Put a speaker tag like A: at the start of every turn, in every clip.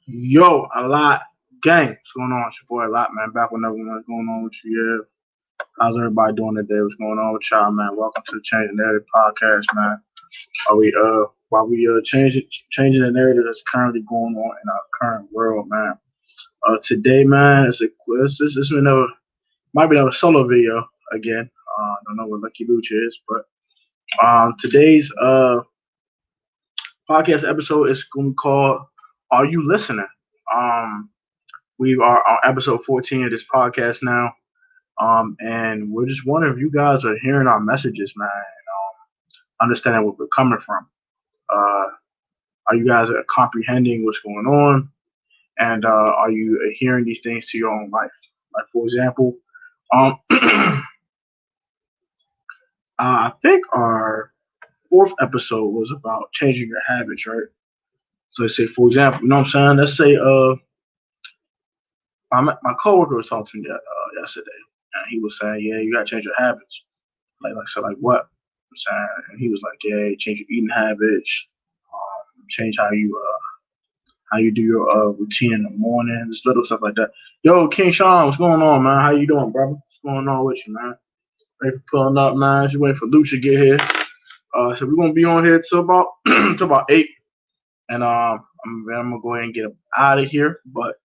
A: Yo, A.L.O.T. gang. What's going on? It's your boy A.L.O.T, man. Back with another one. What's going on with you? Yeah. How's everybody doing today? What's going on with y'all, man? Welcome to the Changing Narrative podcast, man. While we changing the narrative that's currently going on in our current world, man. Today, man, it's another might be another solo video again. I don't know what Lucky Lucha is, but today's podcast episode is going to be called "Are You Listening?" Um, we are on episode 14 of this podcast now. And we're just wondering if you guys are hearing our messages, man, understanding where we're coming from. Uh, are you guys comprehending what's going on? And are you adhering these things to your own life? Like, for example, I think our fourth episode was about changing your habits, right? So, let's say, for example, you know what I'm saying? Let's say, my coworker was talking to me yesterday, and he was saying, "Yeah, you gotta change your habits." Like what? I'm saying, and he was like, "Yeah, change your eating habits, change how you do your routine in the morning, just little stuff like that." Yo, King Sean, what's going on, man? How you doing, brother? What's going on with you, man? Ready for pulling up, man? Just waiting for Lucha to get here. So we're gonna be on here till about till about 8, and I'm gonna go ahead and get out of here. But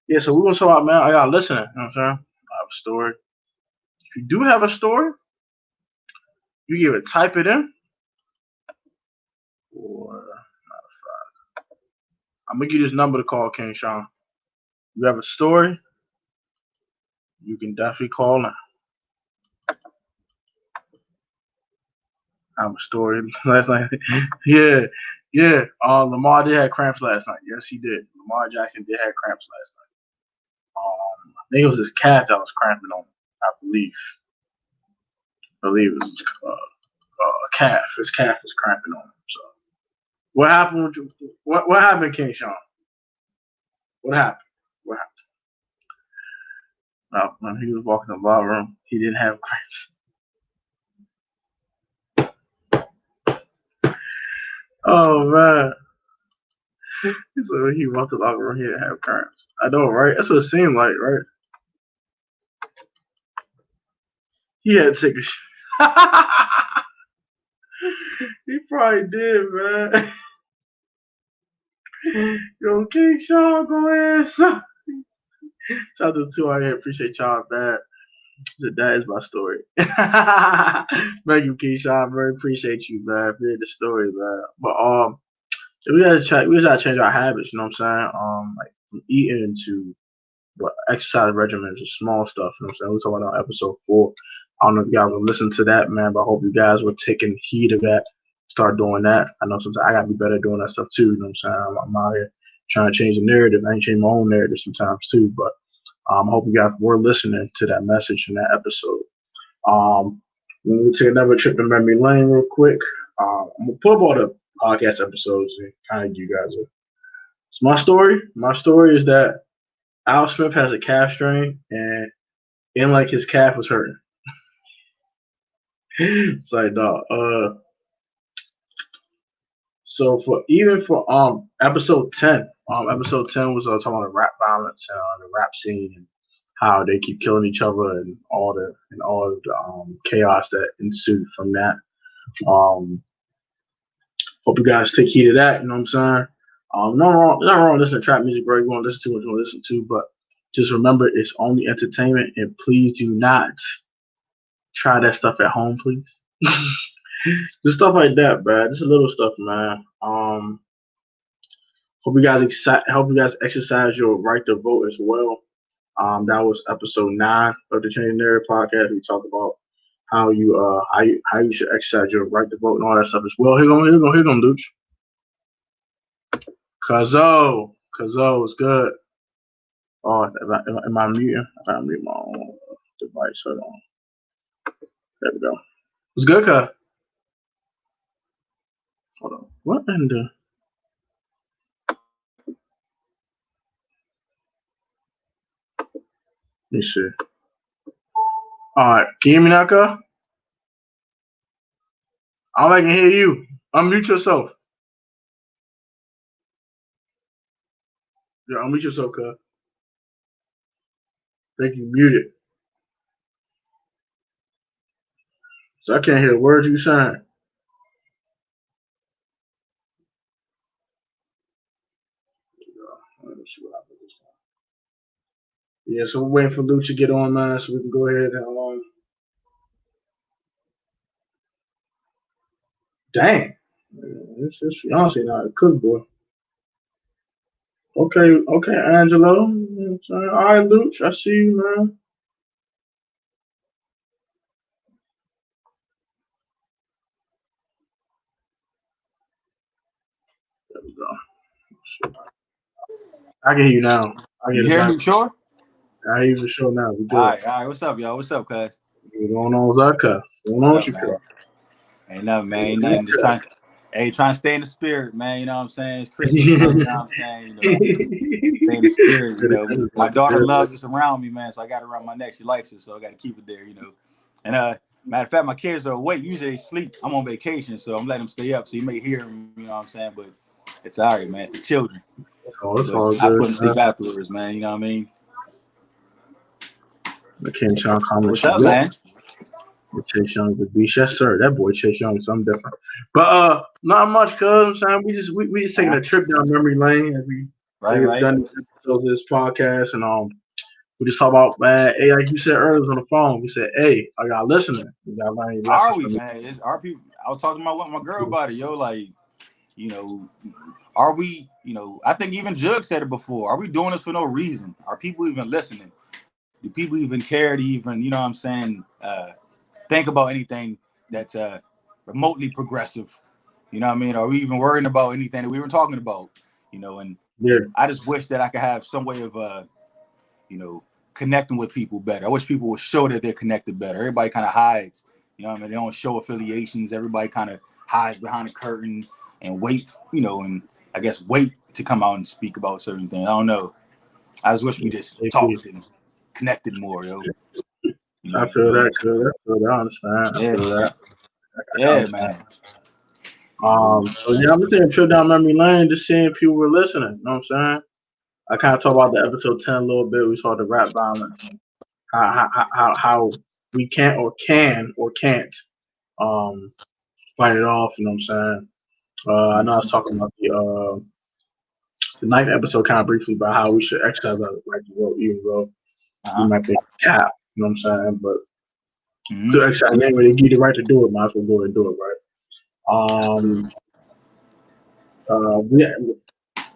A: yeah, so we're gonna talk about, man. I got listening. You know what I'm saying? I have a story. If you do have a story, you either type it in or I'm gonna give you this number to call, King Sean. You have a story, you can definitely call in. I have a story last night. Yeah, yeah. Lamar did have cramps last night. Yes, he did. Lamar Jackson did have cramps last night. I think it was his calf that was cramping on him. I believe it was a calf. His calf was cramping on him. So, what happened? What happened, King Sean? What happened? What happened? When he was walking in the bar room, he didn't have cramps. Oh man. So when he walked to the locker room, he didn't have cramps. I know, right? That's what it seemed like, right? He had to take a He probably did, man. Yo, King Sean, go ahead, son. Shout out to the two out here. Appreciate y'all, man. That is my story. Thank you, King Sean. Very appreciate you, man. For the story, man. But we gotta change our habits. You know what I'm saying? Like from eating to what exercise regimens and small stuff. You know what I'm saying? We talking about on episode 4. I don't know if you guys will listen to that, man, but I hope you guys were taking heed of that. Start doing that. I know sometimes I gotta be better doing that stuff too. You know what I'm saying? I'm out here trying to change the narrative. I ain't change my own narrative sometimes too, but I hope you guys were listening to that message in that episode. When we take another trip to memory lane real quick, I'm gonna pull up all the podcast episodes and kind of give you guys a. It's my story. My story is that Al Smith has a calf strain, and in like his calf was hurting. It's like, dog. So for episode 10, episode 10 was talking about the rap violence and the rap scene and how they keep killing each other and all of the chaos that ensued from that. Um, Hope you guys take heed of that. You know what I'm saying? Not wrong listening to trap music, bro. You want to listen to what you want to listen to, but just remember it's only entertainment, and please do not try that stuff at home, please. Just stuff like that, man. Just a little stuff, man. Hope you guys exercise your right to vote as well. That was episode 9 of the Change Narrative podcast. We talked about how you should exercise your right to vote and all that stuff as well. Here come, Luch. Cuzzo is good. Oh, am I muting? I gotta mute my own device. Hold on. There we go. It's good, cuz. Hold on. What in the? Let me see. Alright, can you hear me now, cuz? I can hear you. Unmute yourself. Yeah, unmute yourself, cuz. Think you muted. So I can't hear a word you saying. Let me see what happens this time. Yeah, so we're waiting for Luke to get on, man, so we can go ahead and dang. This is fiance now, the cook boy. Okay, Angelo. You know what I'm saying? All right, Luke, I see you, man. There we go. I can hear you now. I
B: You
A: hear the
B: hear
A: back.
B: me, sure?
A: I hear you for sure now. We
B: All
A: good.
B: right, all right. What's up, y'all? What's up, cuz?
A: What's going on with Zaka? What's going
B: What's
A: on with
B: up,
A: you,
B: man?
A: cuz?
B: Ain't nothing, man. Ain't
A: What's
B: nothing. Just trying to stay in the spirit, man. You know what I'm saying? It's Christmas, man. You know what I'm saying? You know, stay in the spirit, you know. My daughter loves this around me, man, so I got it around my neck. She likes it, so I got to keep it there, you know. And matter of fact, my kids are awake. Usually they sleep. I'm on vacation, so I'm letting them stay up. So you may hear them, you know what I'm saying? But it's all right, man. It's the children.
A: Oh, it's
B: But
A: all
B: I
A: good,
B: put them to
A: man.
B: sleep afterwards, man. You know what I mean?
A: The King Sean
B: What's
A: comments,
B: up,
A: yo.
B: man?
A: The Chase Young's a beast. Yes, sir. That boy Chase Young is something different. But not much, cuz I'm saying we just taking
B: Uh-huh.
A: a trip down memory lane as
B: Right,
A: we have
B: right.
A: done these episodes of this podcast and we just talk about, man, hey, like you said earlier on the phone, we said, hey, I got listening. You gotta learn your
B: Are
A: lessons
B: we,
A: from
B: man? Is our people? I was talking about my girl about it, yo. Like, you know, are we? You know, I think even Jug said it before. Are we doing this for no reason? Are people even listening? Do people even care to even, you know what I'm saying, think about anything that's remotely progressive? You know what I mean? Are we even worrying about anything that we were talking about? You know, and
A: Yeah,
B: I just wish that I could have some way of, you know, connecting with people better. I wish people would show that they're connected better. Everybody kind of hides. You know what I mean? They don't show affiliations. Everybody kind of hides behind the curtain and wait, you know, and I guess wait to come out and speak about certain things. I don't know. I just wish we just talked and connected more, yo. You
A: I
B: know,
A: feel that, cuz. I feel that. I understand. I
B: yeah,
A: feel that. I
B: yeah,
A: understand.
B: man. You know,
A: So yeah, I'm just taking a trip down memory lane, just seeing people were listening. You know what I'm saying? I kind of talked about the episode 10 a little bit. We saw the rap violence, how we can't or can't um fight it off. You know what I'm saying? I know I was talking about the ninth episode kind of briefly about how we should exercise our right to vote, even though we
B: uh-huh.
A: might be cap. You know what I'm saying? But
B: Mm-hmm.
A: to exercise anyway, they give you the right to do it. Might as well go and do it, right? Um, we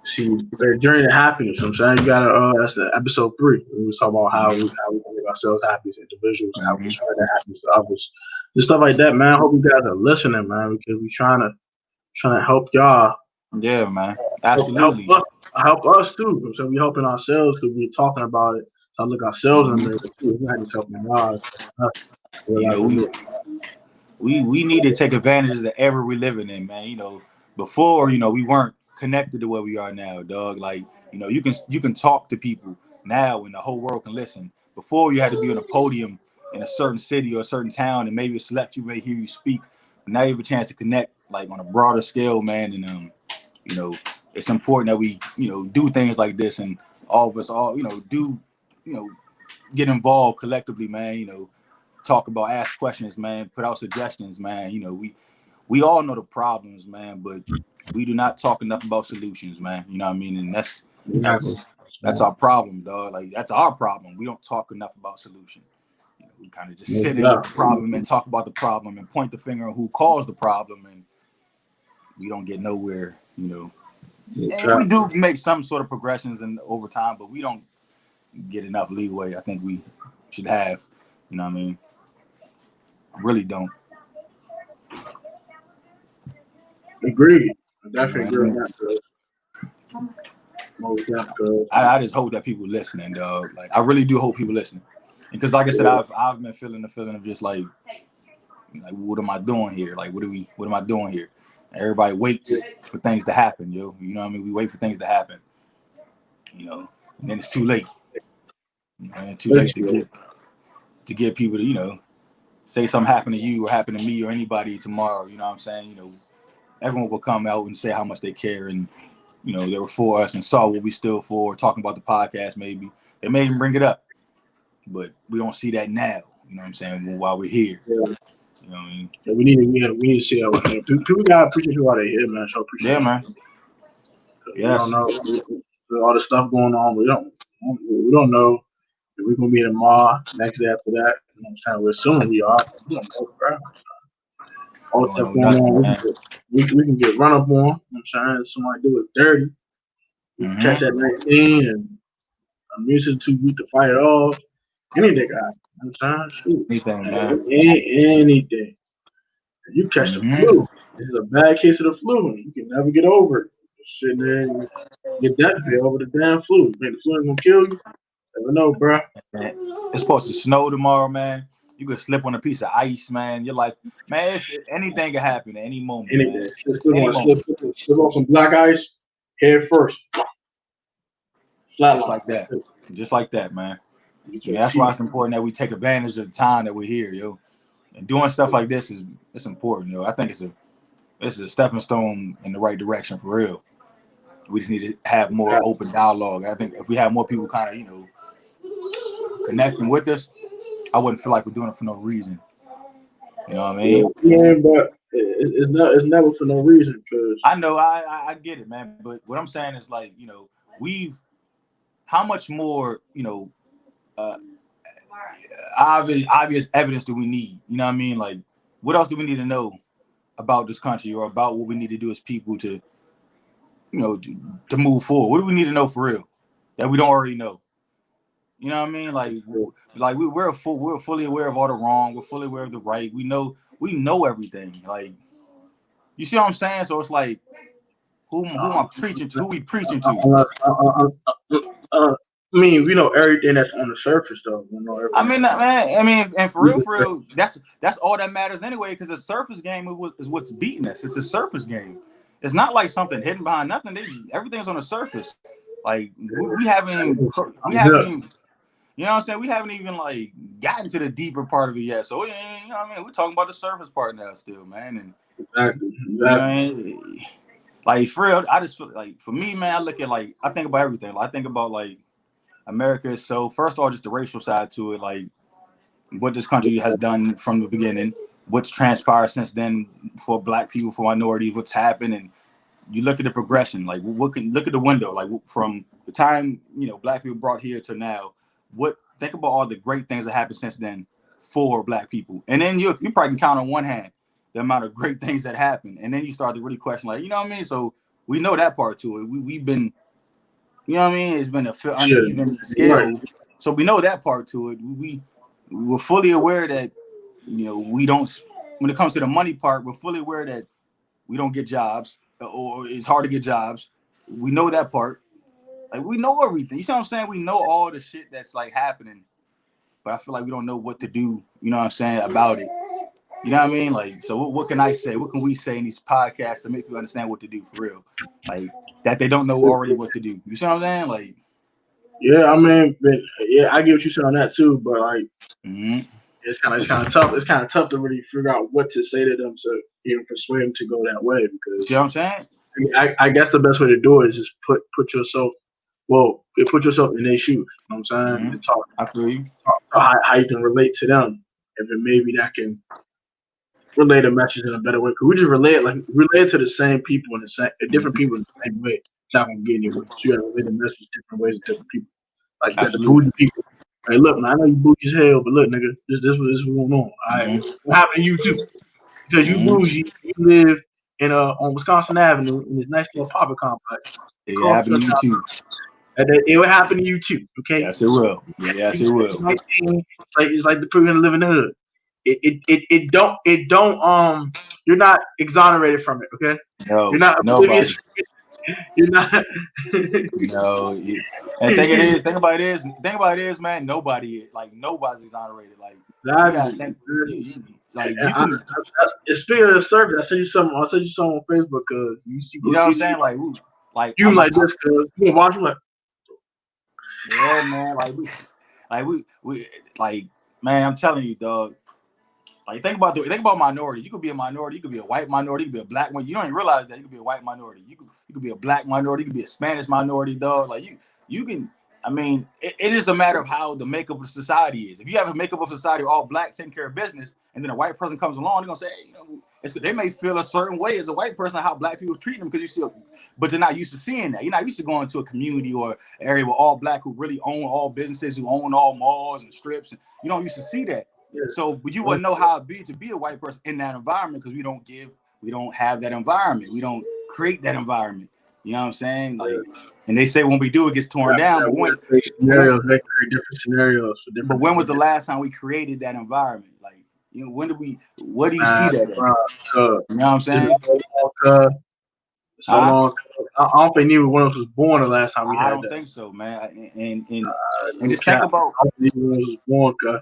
A: see their journey to happiness. You know what I'm saying, you gotta. That's the episode 3. We was talking about how we can make ourselves happy as individuals, how we can
B: Mm-hmm.
A: spread that happiness to others, just stuff like that, man. I hope you guys are listening, man, because we trying to help y'all,
B: Yeah, man.
A: help
B: Absolutely.
A: us, help us too. So we helping ourselves because we're talking about it. So look ourselves in the
B: Mm-hmm.
A: mirror too. We're not just helping y'all.
B: You
A: Realize
B: know,
A: it.
B: we need to take advantage of the era we're living in, man. You know, before, you know, we weren't connected to where we are now, dog. Like, you know, you can talk to people now and the whole world can listen. Before you had to be on a podium in a certain city or a certain town and maybe a select you may hear you speak. But now you have a chance to connect like on a broader scale, man. And you know, it's important that we, you know, do things like this and all of us all, you know, you know, get involved collectively, man. You know, talk about, ask questions, man, put out suggestions, man. You know, we all know the problems, man, but we do not talk enough about solutions, man. You know what I mean? And
A: Exactly.
B: that's our problem, dog. Like, that's our problem. We don't talk enough about solution. You know, we kind of just sit in with the problem and talk about the problem and point the finger on who caused the problem, and we don't get nowhere. You know, and we do make some sort of progressions in over time, but we don't get enough leeway. I think we should have. You know what I mean? I really don't.
A: Agreed. I
B: You know,
A: definitely agree with that, cuz. Most definitely, cuz.
B: I just hope that people listening, dog. Like, I really do hope people listening. Because like I said,
A: Yeah.
B: I've been feeling the feeling of just like what am I doing here? Like, what am I doing here? Everybody waits for things to happen, yo. You know what I mean? We wait for things to happen, you know, and then it's too late. You know, and it's too late to get people to, you know, say something happened to you or happen to me or anybody tomorrow. You know what I'm saying? You know, everyone will come out and say how much they care, and you know, they were for us and saw what we stood for, talking about the podcast maybe. They may even bring it up. But we don't see that now. You know what I'm saying? While we're here.
A: Yeah.
B: You know what I mean?
A: Yeah, we need to see that one. People gotta appreciate who are they here, man. So appreciate
B: Yeah, man.
A: We don't
B: Yes.
A: know all the stuff going on. We don't know if we're gonna be in the mall next day after that. You know what I'm saying? We're assuming we are. But we don't know, bro. All
B: We
A: the
B: don't
A: stuff
B: know
A: going
B: nothing,
A: on,
B: man.
A: we can get run up on. You know what I'm saying? Somebody do it dirty. We can catch that 19 and music too weak to fight it off. Anything, guy. You know what I'm saying? Shoot.
B: Anything, man.
A: Anything. You catch the flu. This is a bad case of the flu. You can never get over it. Just sitting there and get that bill over the damn flu. Man, the flu ain't gonna kill you. Never know, bro.
B: It's supposed to snow tomorrow, man. You could slip on a piece of ice, man. You're like, man, anything can happen at any moment, man.
A: Anything. Slip
B: Any
A: on
B: moment.
A: slip on some black ice, head first.
B: Just
A: Flatline.
B: like that. Just like that, man.
A: Get
B: Yeah,
A: your
B: that's why
A: teeth.
B: it's important that we take advantage of the time that we're here, yo. And doing stuff like this it's important, yo. I think it's a stepping stone in the right direction for real. We just need to have more open dialogue. I think if we have more people kind of, you know, connecting with us, I wouldn't feel like we're doing it for no reason. You know what I mean?
A: Yeah, but it's never for no reason. Cause
B: I know, I get it, man. But what I'm saying is like, you know, how much more, you know, uh, obvious evidence do we need? You know what I mean? Like, what else do we need to know about this country or about what we need to do as people to, you know, to move forward? What do we need to know for real that we don't already know? You know what I mean? Like we're fully aware of all the wrong. We're fully aware of the right. We know everything. Like, you see what I'm saying? So it's like, who am I preaching to? Who we preaching to?
A: I mean, we know everything that's on the surface, though. We know
B: I
A: everything
B: mean,
A: that's
B: man. I mean, and for real, that's all that matters anyway. Because the surface game is what's beating us. It's a surface game. It's not like something hidden behind nothing. Everything's on the surface. Like we haven't even. You know what I'm saying? We haven't even like gotten to the deeper part of it yet. So you know what I mean? We're talking about the surface part now still, man. And
A: exactly.
B: you know what I mean? Like for real, I just feel like for me, man, I look at like I think about everything. Like, I think about like America is so first of all, just the racial side to it, like what this country has done from the beginning, what's transpired since then for black people, for minorities, what's happened, and you look at the progression, like look at the window, like from the time, you know, black people brought here to now. Think about all the great things that happened since then for black people, and then you probably can count on one hand the amount of great things that happened, and then you start to really question, like, you know what I mean? So we know that part to it. We've been, you know what I mean? It's been a uneven
A: Right.
B: scale, so we know that part to it. We're fully aware that, you know, we don't. When it comes to the money part, we're fully aware that we don't get jobs, or it's hard to get jobs. We know that part. Like, we know everything. You see what I'm saying? We know all the shit that's like happening, but I feel like we don't know what to do. You know what I'm saying about it? You know what I mean? Like, so what can I say? What can we say in these podcasts to make people understand what to do for real? Like, that they don't know already what to do. You see what I'm saying? Like,
A: Yeah, I mean, but, yeah, I get what you said on that too. But like,
B: mm-hmm.
A: it's kind of tough. It's kind of tough to really figure out what to say to them to even persuade them to go that way.
B: You see
A: Because
B: what I'm saying?
A: I guess the best way to do it is just put yourself. Well, put yourself in their shoes. You know what I'm saying?
B: Mm-hmm.
A: And talk
B: I feel you.
A: how you can relate to them, and then maybe that can relay the message in a better way. Because we just relate to the same people in different
B: Mm-hmm.
A: people in the same way. It's not gonna get anywhere. So you gotta relay the message different ways to different people. Like you got the
B: Absolutely.
A: bougie people. Hey, look, man, I know you bougie as hell, but look, nigga, this is going on. All right,
B: Mm-hmm.
A: what happened to you too? Because you
B: Mm-hmm.
A: bougie, you live in on Wisconsin Avenue in this nice little apartment complex
B: It
A: across
B: happened
A: from
B: to you too.
A: and it will happen to you too. Okay,
B: Yes, it will. Yes, it will.
A: it's like the people gonna live in the hood. It don't you're not exonerated from it. Okay, you're
B: No,
A: not oblivious.
B: nobody.
A: You're not.
B: No, and think about it is, man. Nobody's exonerated. Like, you gotta
A: Exactly.
B: think, like
A: And
B: you can,
A: speaking of the surface, I sent you something. I sent you something on Facebook because you
B: you
A: go
B: know what I'm
A: see
B: saying? Like,
A: you like this because you can watch like
B: yeah, man. Like we, like, man. I'm telling you, dog. Like think about minority. You could be a minority. You could be a white minority. You could be a black one. You don't even realize that you could be a white minority. You could be a black minority. You could be a Spanish minority, dog. Like you can. I mean, it is a matter of how the makeup of society is. If you have a makeup of society all black, taking care of business, and then a white person comes along, they're gonna say, hey, they may feel a certain way as a white person how black people treat them because you see, but they're not used to seeing that. You're not used to going to a community or an area with all black who really own all businesses, who own all malls and strips, and you don't used to see that. So, but you wouldn't know how it be to be a white person in that environment because we don't have that environment. We don't create that environment. You know what I'm saying? Like, and they say when we do, it gets torn down. But
A: they create different scenarios for different.
B: But when was the last time we created that environment? Like, when did we? What do you see that at? You know what I'm saying?
A: So long. I don't think neither one of us was born the last time we had that.
B: I don't think so, man. And just think about.
A: I don't think neither one was born, cuz.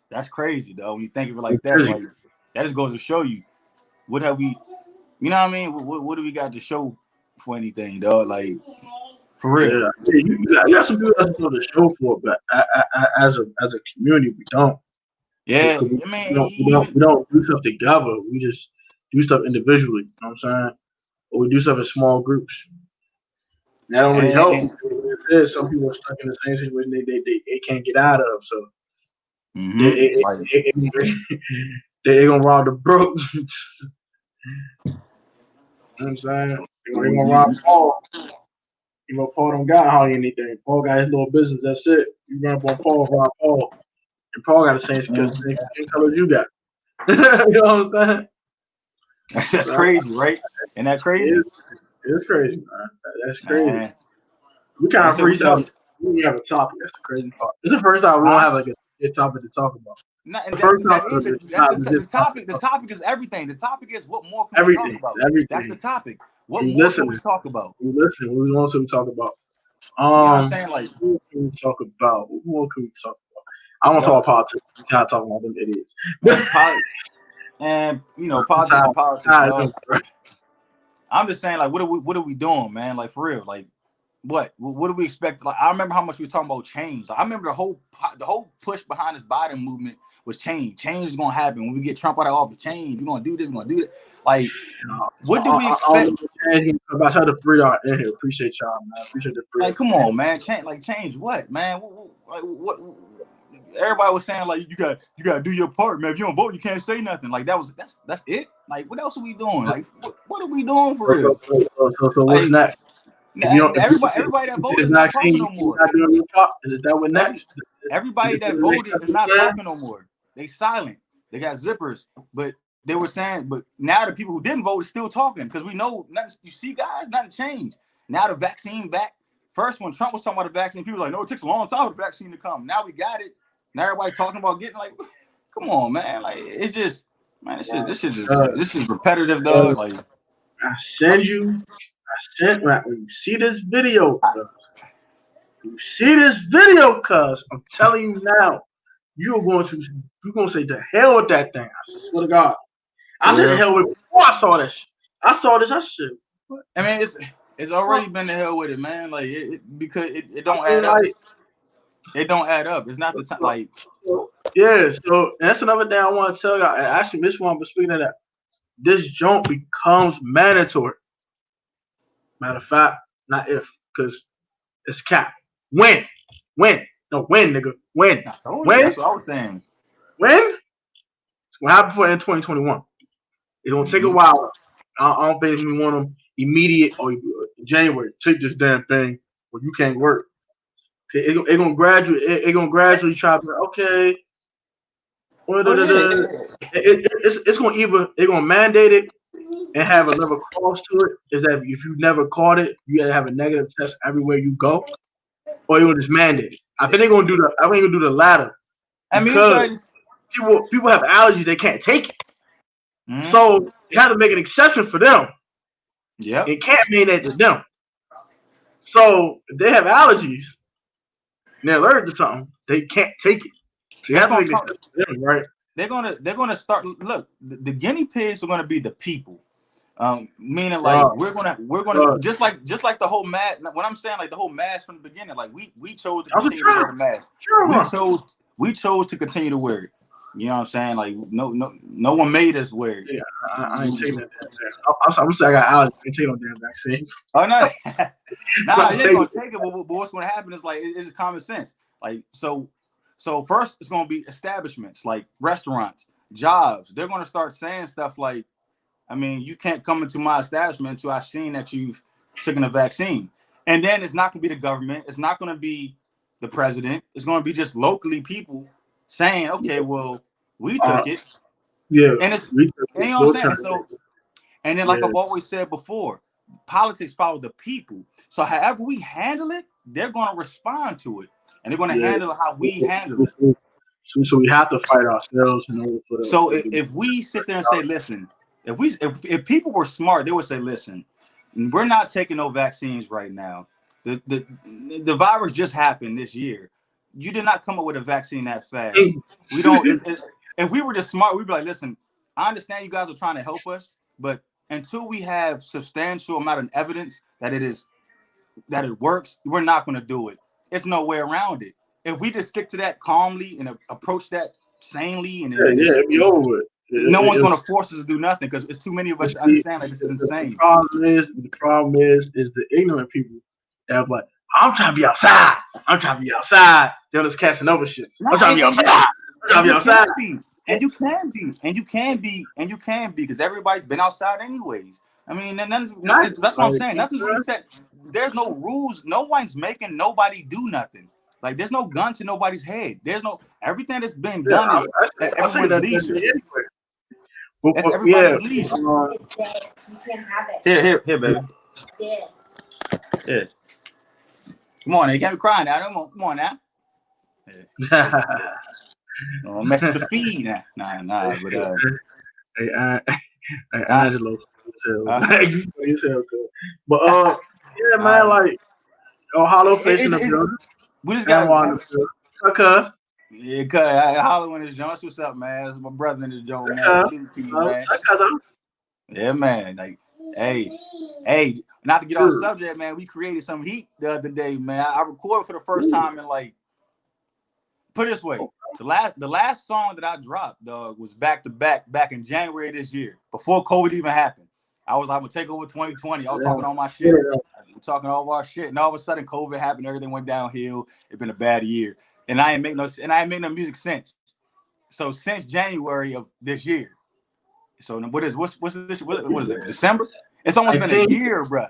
B: That's crazy, though. When you think of it like that, like that just goes to show you what have we. You know what I mean? What do we got to show for anything, dog? Like, for real.
A: Yeah, you got some people that's to show for it, but as a community, we don't.
B: Yeah,
A: I mean, we don't do stuff together. We just do stuff individually. You know what I'm saying? Or we do stuff in small groups. And that don't really help. Some people are stuck in the same situation they can't get out of. So they're gonna rob the broke. You know what I'm saying? They're gonna rob Paul. You know, Paul don't got hardly anything. Paul got his little business. That's it. You run up on Paul, rob Paul. And Paul got the same color you got. You know what I'm saying?
B: That's crazy, right? Isn't that crazy?
A: It's crazy, man. That's crazy. Man. We kind of freestyle. We have a topic. That's the crazy part. It's the first time we don't have like a topic to talk about.
B: The topic is everything. The topic is what more can we talk about? That's the topic. What more can we talk about?
A: Listen, what else can we talk about?
B: You know what I'm saying? Like,
A: what can we talk about? What more can we talk about? I want to talk about politics. We can't talk about them idiots.
B: And politics and politics. I'm just saying, like, what are we doing, man? Like, for real, like, what do we expect? Like, I remember how much we were talking about change. Like, I remember the whole push behind this Biden movement was change. Change is gonna happen when we get Trump out of office. Change. We're gonna do this. We're gonna do that. Like, what do we expect?
A: About how the free are in here. Appreciate y'all, man. Appreciate the free.
B: Like, come on, man. Change what, man? What? Everybody was saying like you got to do your part, man. If you don't vote, you can't say nothing. Like that's it. Like, what else are we doing? Like, what are we doing for real?
A: So what's next?
B: Everybody that voted is not talking no more.
A: Is that what next?
B: Everybody that voted is not talking no more. They silent. They got zippers. But they were saying, but now the people who didn't vote are still talking because we know nothing. You see, guys, nothing changed. Now the vaccine back. First, when Trump was talking about the vaccine, people were like, no, it takes a long time for the vaccine to come. Now we got it. Now everybody talking about getting, like, come on, man. Like, it's just, man, this is repetitive, though. Like,
A: when you see this video, cuz I'm telling you now, you're going to say to hell with that thing. I swear to God. I said to hell with it before I saw this. I said, what?
B: I mean, it's already been to hell with it, man. Like, because it don't add up. It don't add up. It's not the time. Like,
A: yeah. So that's another thing I want to tell y'all. Actually, this one, but speaking of that, this jump becomes mandatory. Matter of fact, not if, because it's cap. When, nigga, when.
B: That's what I was saying.
A: When? It's gonna happen for in 2021. It's gonna take a while. I don't think we want them immediate or January. Take this damn thing, or you can't work. It's gonna gradually try to be okay. It's gonna mandate it and have another cost to it. Is that if you never caught it, you gotta have a negative test everywhere you go, or you will just mandate it. I think they're gonna do the. I think they're gonna do the latter.
B: I mean,
A: people have allergies; they can't take it. So you have to make an exception for them.
B: Yeah,
A: it can't mandate to them. So if they have allergies, and they're allergic to something, they can't take it. So you have to make an exception for them, right?
B: They're gonna start. Look, the guinea pigs are gonna be the people. Meaning like we're gonna just like the whole mask. What I'm saying, like the whole mask from the beginning, like we chose to continue to wear the mask. We chose to continue to wear it. You know what I'm saying? Like no one made us wear it.
A: Yeah, I ain't taking that damn thing. I'm gonna say I got allergies. I ain't taking no damn vaccine.
B: Oh no, nah,
A: I'm
B: you ain't
A: taking
B: gonna take it. But what's gonna happen is like it's common sense. Like so first it's gonna be establishments like restaurants, jobs. They're gonna start saying stuff like, I mean, you can't come into my establishment until I've seen that you've taken a vaccine. And then it's not gonna be the government. It's not gonna be the president. It's gonna be just locally people saying, okay, well, we
A: uh,
B: took it,
A: yeah,
B: and it's
A: we
B: and you know what I'm
A: your
B: saying.
A: turn.
B: And so and then, like
A: Yeah,
B: I've always said before, politics follow the people. So however we handle it, they're going to respond to it, and they're going to
A: yeah.
B: handle it how we handle it.
A: So we have to fight ourselves in order for
B: So
A: the
B: if we sit there and say, listen, if people were smart, they would say, listen, we're not taking no vaccines right now. The virus just happened this year. You did not come up with a vaccine that fast. We don't. If we were just smart, we'd be like, listen, I understand you guys are trying to help us, but until we have substantial amount of evidence that it works, we're not going to do it. It's no way around it. If we just stick to that calmly and approach that sanely, and then
A: yeah,
B: just,
A: it'd be over with.
B: no one's going to force us to do nothing because it's too many of us to
A: See,
B: understand that this is
A: the
B: insane.
A: problem is the ignorant people that are like, I'm trying to be outside. I'm trying to be outside. They're just catching over shit. I'm
B: Nah,
A: trying to be outside. I'm trying
B: and
A: to be
B: you
A: outside.
B: can be, and you can be, and you can be, and you can be, because everybody's been outside anyways. I mean, and then no,
A: Exactly.
B: that's what I'm
A: Like,
B: saying. Nothing's really set. There's no rules. No one's making nobody do nothing. Like there's no gun to nobody's head. There's no everything that's been
A: yeah,
B: done is at
A: I say
B: everyone's
A: that
B: leisure.
A: anyway.
B: That's
A: But yeah,
B: everybody's leisure.
A: uh,
C: You can have it.
B: Here, baby.
C: Yeah.
B: Yeah. Come on, now. You can't be crying now. Come on now. Yeah. Don't mess up the feed now. Nah. But
A: hey, hey,
B: uh,
A: Angelo,
B: uh,
A: you funny as hell, too. But yeah, man,
B: uh,
A: like, Hollow Fish in the
B: it's,
A: building,
B: we just got
A: Anwar in the building. Okay,
B: yeah, cuz Hollow in his joints. What's up, man? That's my brother in the joint, man.
A: okay,
B: Salute to you, man.
A: okay,
B: Yeah, man. Like, hey, not to get off
A: dude.
B: subject, man. We created some heat the other day, man. I recorded for the first time in like, put it this way. The last song that I dropped, dog, was back to back in January this year, before COVID even happened. I was like, I'm gonna take over 2020. I was
A: Yeah,
B: talking all my
A: yeah,
B: shit. We're talking all our shit, and all of a sudden COVID happened. Everything went downhill. It's been a bad year, and I ain't make no music since. So since January of this year. So what's this? What is it? December? It's almost
A: I
B: been a
A: think
B: year, bro.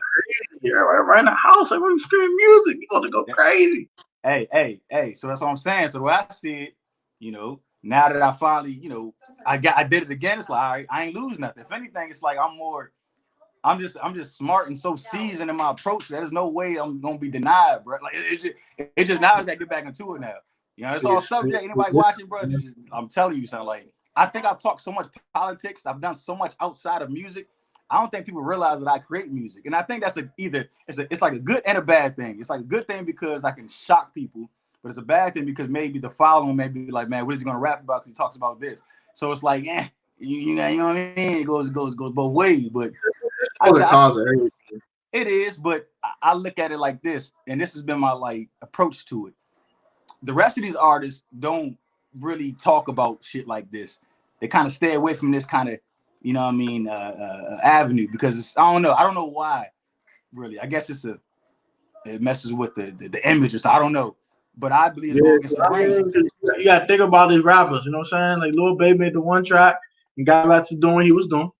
A: you're right in the house. Like, we're screaming music. You're going to go crazy.
B: Hey. So that's what I'm saying. So the way I see it, now that I finally, I did it again. It's like, all right, I ain't lose nothing. If anything, it's like I'm just smart and so seasoned in my approach that there's no way I'm gonna be denied, bro. Like it just now as I get back into it now. It's all subject. Anybody watching, bro? I'm telling you something. Like I think I've talked so much politics. I've done so much outside of music. I don't think people realize that I create music, and I think that's it's like a good and a bad thing. It's like a good thing because I can shock people, but it's a bad thing because maybe the following may be like, man, what is he gonna rap about? Because he talks about this. So it's like, you know what I mean? It goes both ways, but. It is, but I look at it like this, and this has been my like approach to it. The rest of these artists don't really talk about shit like this. They kind of stay away from this kind of, avenue because I don't know why. Really, I guess it messes with the image or so. I don't know, but I believe it
A: Yeah,
B: go against the
A: I
B: grain.
A: mean, you got to think about these rappers. You know what I'm saying? Like, Lil Baby made the one track and got back to doing what he was doing.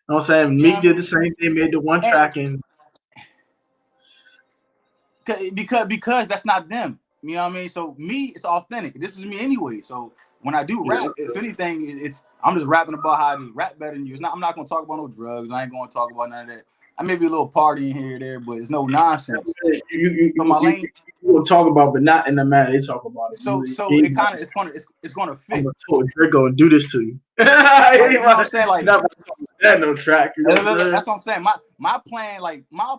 A: You know what I'm saying?
B: You know
A: Meek
B: what I
A: did the
B: mean?
A: same thing, made the one
B: And
A: track, and
B: because that's not them. You know what I mean? So me, it's authentic. This is me anyway. So when I do
A: yeah,
B: rap, if anything, I'm just rapping about how I just rap better than you. I'm not gonna talk about no drugs. I ain't gonna talk about none of that. I may be a little partying here or there, but it's no nonsense. So my lane.
A: you will talk about, but not in the manner they talk about it.
B: So it kind of it's gonna
A: I'm
B: fit.
A: gonna tell Draco and do this to you.
B: Like you know what I'm saying? Like
A: Not that no track. You know what I'm saying?
B: that's what I'm saying. My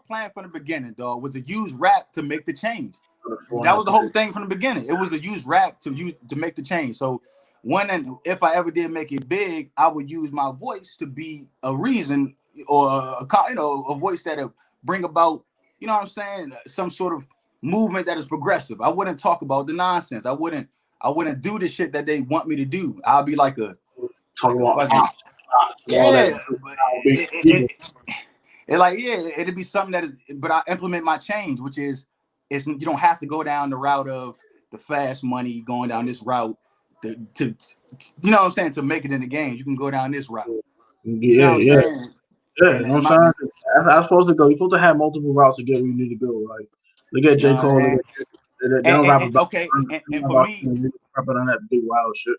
B: plan from the beginning, dog, was to use rap to make the change. That was the whole thing from the beginning. It was to use rap to make the change. So when and if I ever did make it big, I would use my voice to be a reason or a voice that'll bring about, what I'm saying, some sort of movement that is progressive. I wouldn't talk about the nonsense. I wouldn't I wouldn't do the shit that they want me to do. I'll be like a
A: talking about
B: fucking
A: yeah.
B: It'd be something that is, but I implement my change, which is you don't have to go down the route of the fast money, going down this route to you know what I'm saying, to make it in the game. You can go down this route. You see what I'm saying?
A: Yeah, you know what I'm saying? That's supposed to go. You're supposed to have multiple routes to get where you need to go. Like, look at J. Cole. They don't rap about
B: and for me,
A: rapping on that big wild shit.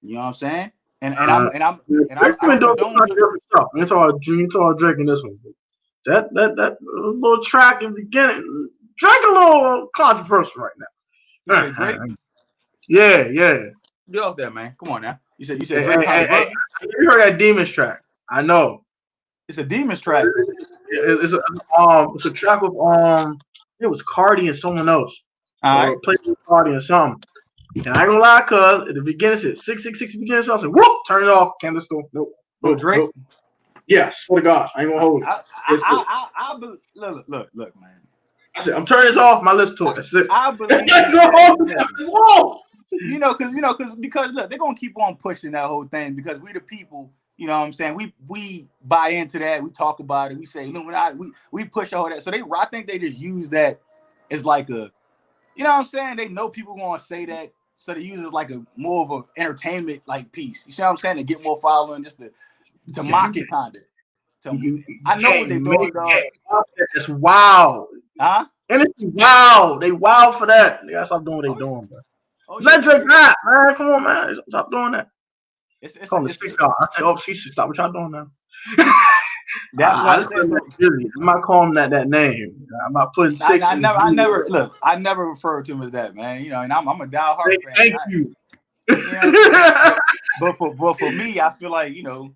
B: You know what I'm saying? And I don't condone.
A: You saw Drake in this one. That little track in the beginning, Drake a little controversial right now.
B: Drake?
A: Yeah.
B: Get off that, man. Come on now. You said Drake controversial?
A: You heard that Demons track? I know.
B: It's a Demons track.
A: It's a track with it was Cardi and someone else.
B: All right.
A: Played with Cardi and something. And I ain't gonna lie, cuz at the beginning it said 666 beginning, so I said, whoop, turn it off, cancel school. Nope.
B: Drake?
A: Nope. Yes, swear to God, I ain't gonna hold it.
B: Look, man.
A: I said, I'm turning this off, my list to it. That's it.
B: I believe because look, they're gonna keep on pushing that whole thing because we the people, you know what I'm saying? We buy into that, we talk about it, we say, we push all that. So I think they just use that as like a, you know what I'm saying? They know people gonna say that, so they use it as like a more of an entertainment like piece. You see what I'm saying? To get more following, just to mock it, kind of. I know what they're doing, dog.
A: It's wild.
B: Huh?
A: And it's wild. They wild for that. They gotta stop doing what they doing, bro. Let Drake rap, man. Come on, man. Stop doing that. It's called the 6 God. I say, she's stop what y'all doing now.
B: That's why I said so.
A: I'm not calling that name. I'm not putting 6.
B: I never refer to him as that, man. You know, and I'm a diehard fan.
A: Thank you.
B: But for me, I feel like, you know,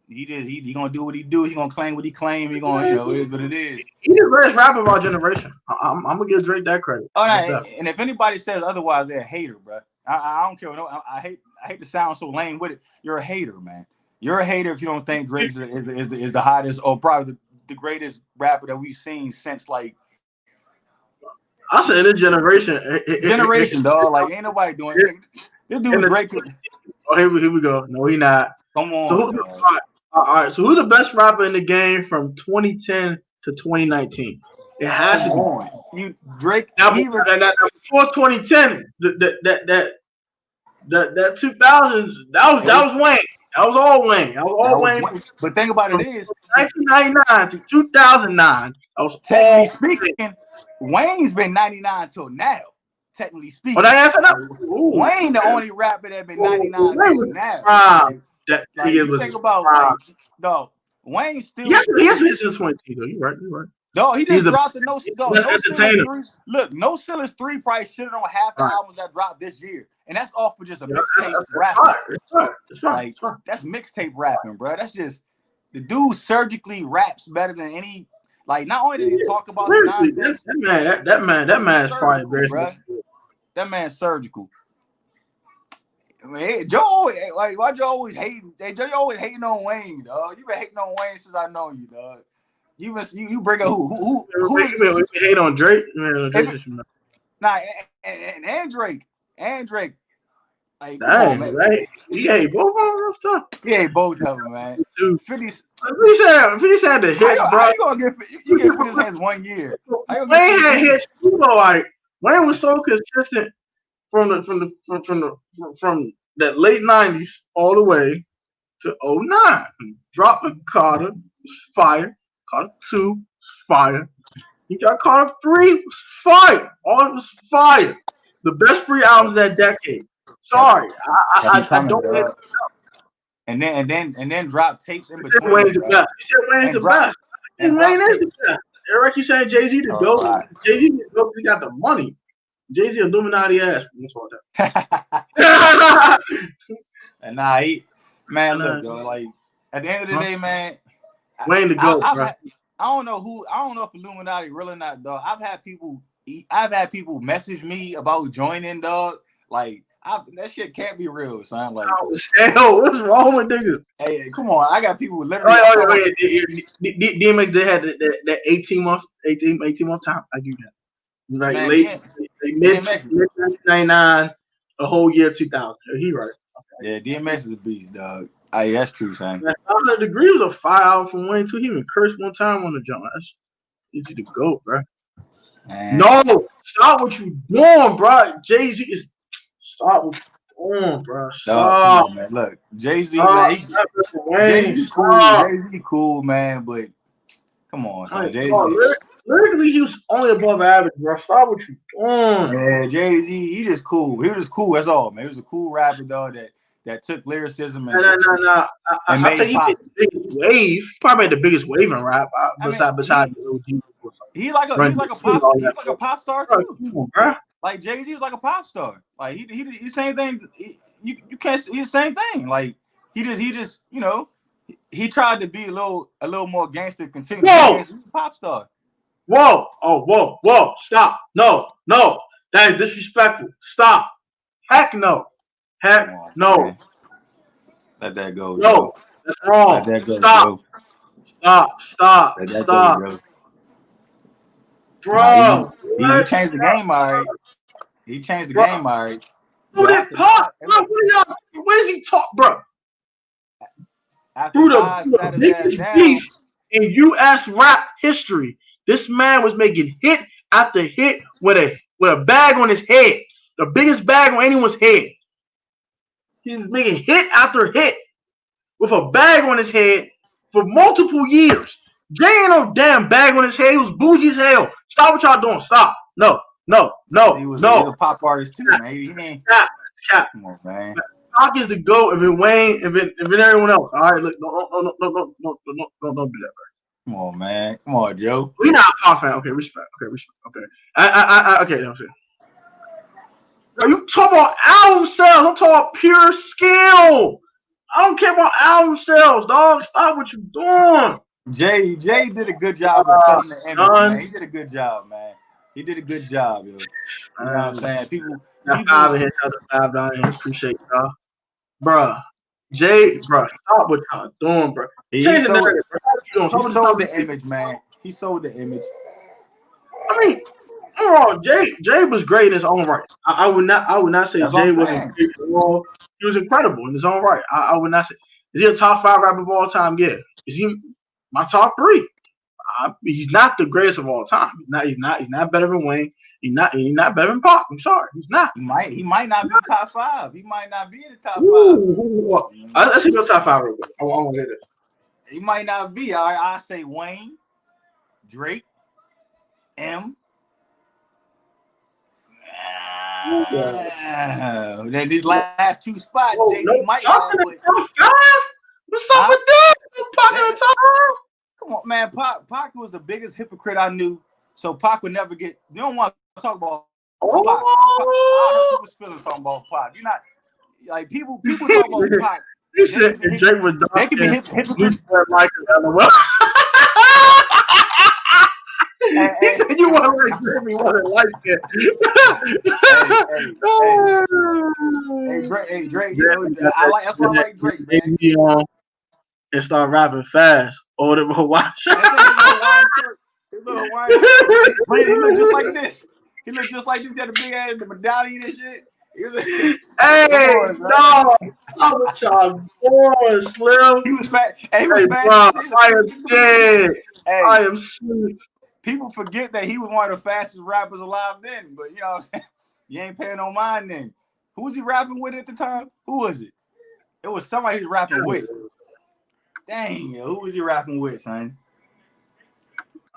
B: he gonna do what he do. He gonna claim what he claim. He gonna, you know, it is what it is.
A: He's the greatest rapper of our generation. I'm gonna give Drake that credit.
B: All right, and if anybody says otherwise, they're a hater, bro. I don't care. No, I hate to sound so lame with it. You're a hater, man. You're a hater if you don't think Drake is the hottest or probably the greatest rapper that we've seen since like.
A: I said this generation,
B: dog. Like ain't nobody doing it. This dude Drake.
A: Oh, here we go. No, he not.
B: Come on.
A: All right. So who's the best rapper in the game from 2010 to 2019? It has to be
B: you, Drake.
A: Now, before 2010, that 2000s, that was Wayne. That was all Wayne.
B: But think about it is
A: 1999 to 2009. I was
B: technically speaking, Wayne's been 99 till now. Technically speaking, Wayne the only rapper that been 99 till now. Like, you think about like, dog, Wayne still.
A: He has to 20 though. You're right.
B: Dog, he just dropped the No Ceilings 3. Look, No Ceilings 3 probably shitted on half the albums that dropped this year. And that's off for just a mixtape rapping.
A: It's fine.
B: That's mixtape rapping, bro. That's just the dude surgically raps better than any. Like, not only did he talk about the nonsense.
A: That man is probably very
B: bro. That man's surgical. I mean, hey, Joe, like, why you always hating? Hey, Joe, you always hating on Wayne, dog. You been hating on Wayne since I know you, dog. You bring up who
A: we hate on Drake?
B: Nah, and Drake. Like,
A: dang, man. Right? You hate both of them,
B: He hate both of them, man. 50.
A: If he said the hit, bro.
B: How you gonna get 50 Cent's 1 year?
A: Wayne had hits, you know, like Wayne was so consistent from that late 90s all the way to 09. Dropped Carter, fire. Carter 2, fire. He got Carter 3, fire. All it was fire. The best 3 albums that decade. Sorry, I don't.
B: And then drop tapes in between.
A: Wayne's the best. You said Wayne's the best. And Wayne is the best. Eric, you saying Jay-Z the GOAT? Right. Jay-Z the GOAT. He got the money. Jay-Z Illuminati ass.
B: And look, yo, like at the end of the day, man,
A: Wayne the GOAT, bro.
B: I don't know if Illuminati really or not, dog. I've had people message me about joining, dog. Like that shit can't be real, son. Like,
A: hell, what's wrong with niggas?
B: Hey, come on, I got people literally.
A: DMX, they had that 18 month time. I do that. Like man, late mid 1999 a whole year 2000. He right.
B: Yeah, DMX is a beast, dog. Hey, that's true, son.
A: 100 Degrees was a fire out from Wayne too. He even cursed one time on the jump. That's easy to go, bro.
B: Man.
A: No, stop what you doing, bro. Jay-Z is stop what you doing, bro.
B: Dog, come
A: Stop.
B: on, man. Look, Jay-Z,
A: Stop.
B: man.
A: Wayne,
B: Jay-Z cool.
A: stop.
B: Jay-Z cool, man. But come on, son.
A: Like,
B: Jay-Z.
A: lyrically, he was only above average, bro. Stop what you doing.
B: Yeah, Jay-Z, he just cool. He was cool. That's all, man. He was a cool rapper, dog, that took lyricism and
A: No.
B: and
A: I think
B: made
A: he
B: pop.
A: made the biggest wave. He probably made the biggest wave in rap
B: I mean,
A: besides the OG.
B: he like a pop star
A: Bro,
B: too.
A: come on, bro.
B: Like Jay-Z was like a pop star. Like he same thing. You can't. He's the same thing. Like he just you know he tried to be a little more gangster. Continue to be gangster. He's a pop star.
A: Whoa! Oh, whoa! Stop! No! That is disrespectful. Stop! Heck no! Heck
B: on,
A: no!
B: Man. Let that go.
A: No,
B: Joe.
A: that's wrong.
B: Let that go,
A: Stop!
B: Joe.
A: Stop!
B: Let that
A: Stop!
B: go, Joe.
A: Bro,
B: He changed the game, all right. He changed the game, all right.
A: Through
B: But
A: this
B: after
A: pop,
B: that,
A: where does he talk, bro?
B: after
A: Through
B: Nas
A: the
B: sat his ass
A: biggest
B: down,
A: beef in U.S. rap history, this man was making hit after hit with a bag on his head, the biggest bag on anyone's head. He was making hit after hit with a bag on his head for multiple years. Jay ain't no damn bag on his head. He was bougie as hell. Stop what y'all doing. Stop. No.
B: he's a pop artist too, man. He ain't.
A: Stop.
B: Come on, man.
A: Pac is the GOAT if it Wayne, if it everyone else. All right, look, no, don't do that, bro.
B: Come on, man. Come on, Joe.
A: We not a Pac fan. Okay, respect. Okay. Okay, you know what I'm saying. Bro, you talking about album sales? I'm talking about pure skill. I don't care about album sales, dog. Stop what you doing.
B: Jay did a good job of selling the image, man. He did a good job, man. He did a good job, yo. You know what I'm saying? People.
A: Five in here, $5 down here. Appreciate y'all, bruh. Jay, bruh, stop what y'all doing, bruh.
B: He sold the image, man. He sold the image.
A: I mean, overall, Jay was great in his own right. I would not say Jay wasn't great at all. He was incredible in his own right. I would not say. Is he a top 5 rapper of all time? Yeah. Is he my top 3? He's not the greatest of all time. He's not better than Wayne. He's not better than Pac. I'm sorry, he's not.
B: He might not be top 5. He might not be in the top
A: 5. Let's go top 5 real quick. I want to get this.
B: He might not be. I say Wayne, Drake, M. Then these last 2 spots, Jay-Z might have.
A: What's up with that?
B: Come on, man. Pac was the biggest hypocrite I knew. So Pac would never get. You don't want to talk about Pac. I heard people's feelings talking about Pac. You're not like people talk about Pac. They can be hypocrites.
A: He said you want to like Drake, wasn't like it.
B: Hey, Drake. That's why I like Drake, man.
A: And start rapping fast. Or the Hawaiian shirt.
B: His little Hawaiian shirt. He looked just like this. He had a big ass, the medallion and shit.
A: Hey, no. I'm with y'all boy, Slim.
B: He was fat. Hey, he was fat.
A: Bro, I am dead. I am sweet.
B: People forget that he was one of the fastest rappers alive then, but you know what I'm saying? You ain't paying no mind then. Who was he rapping with at the time? Who was it? It was somebody he was rapping with. Dang, who was he rapping with, son?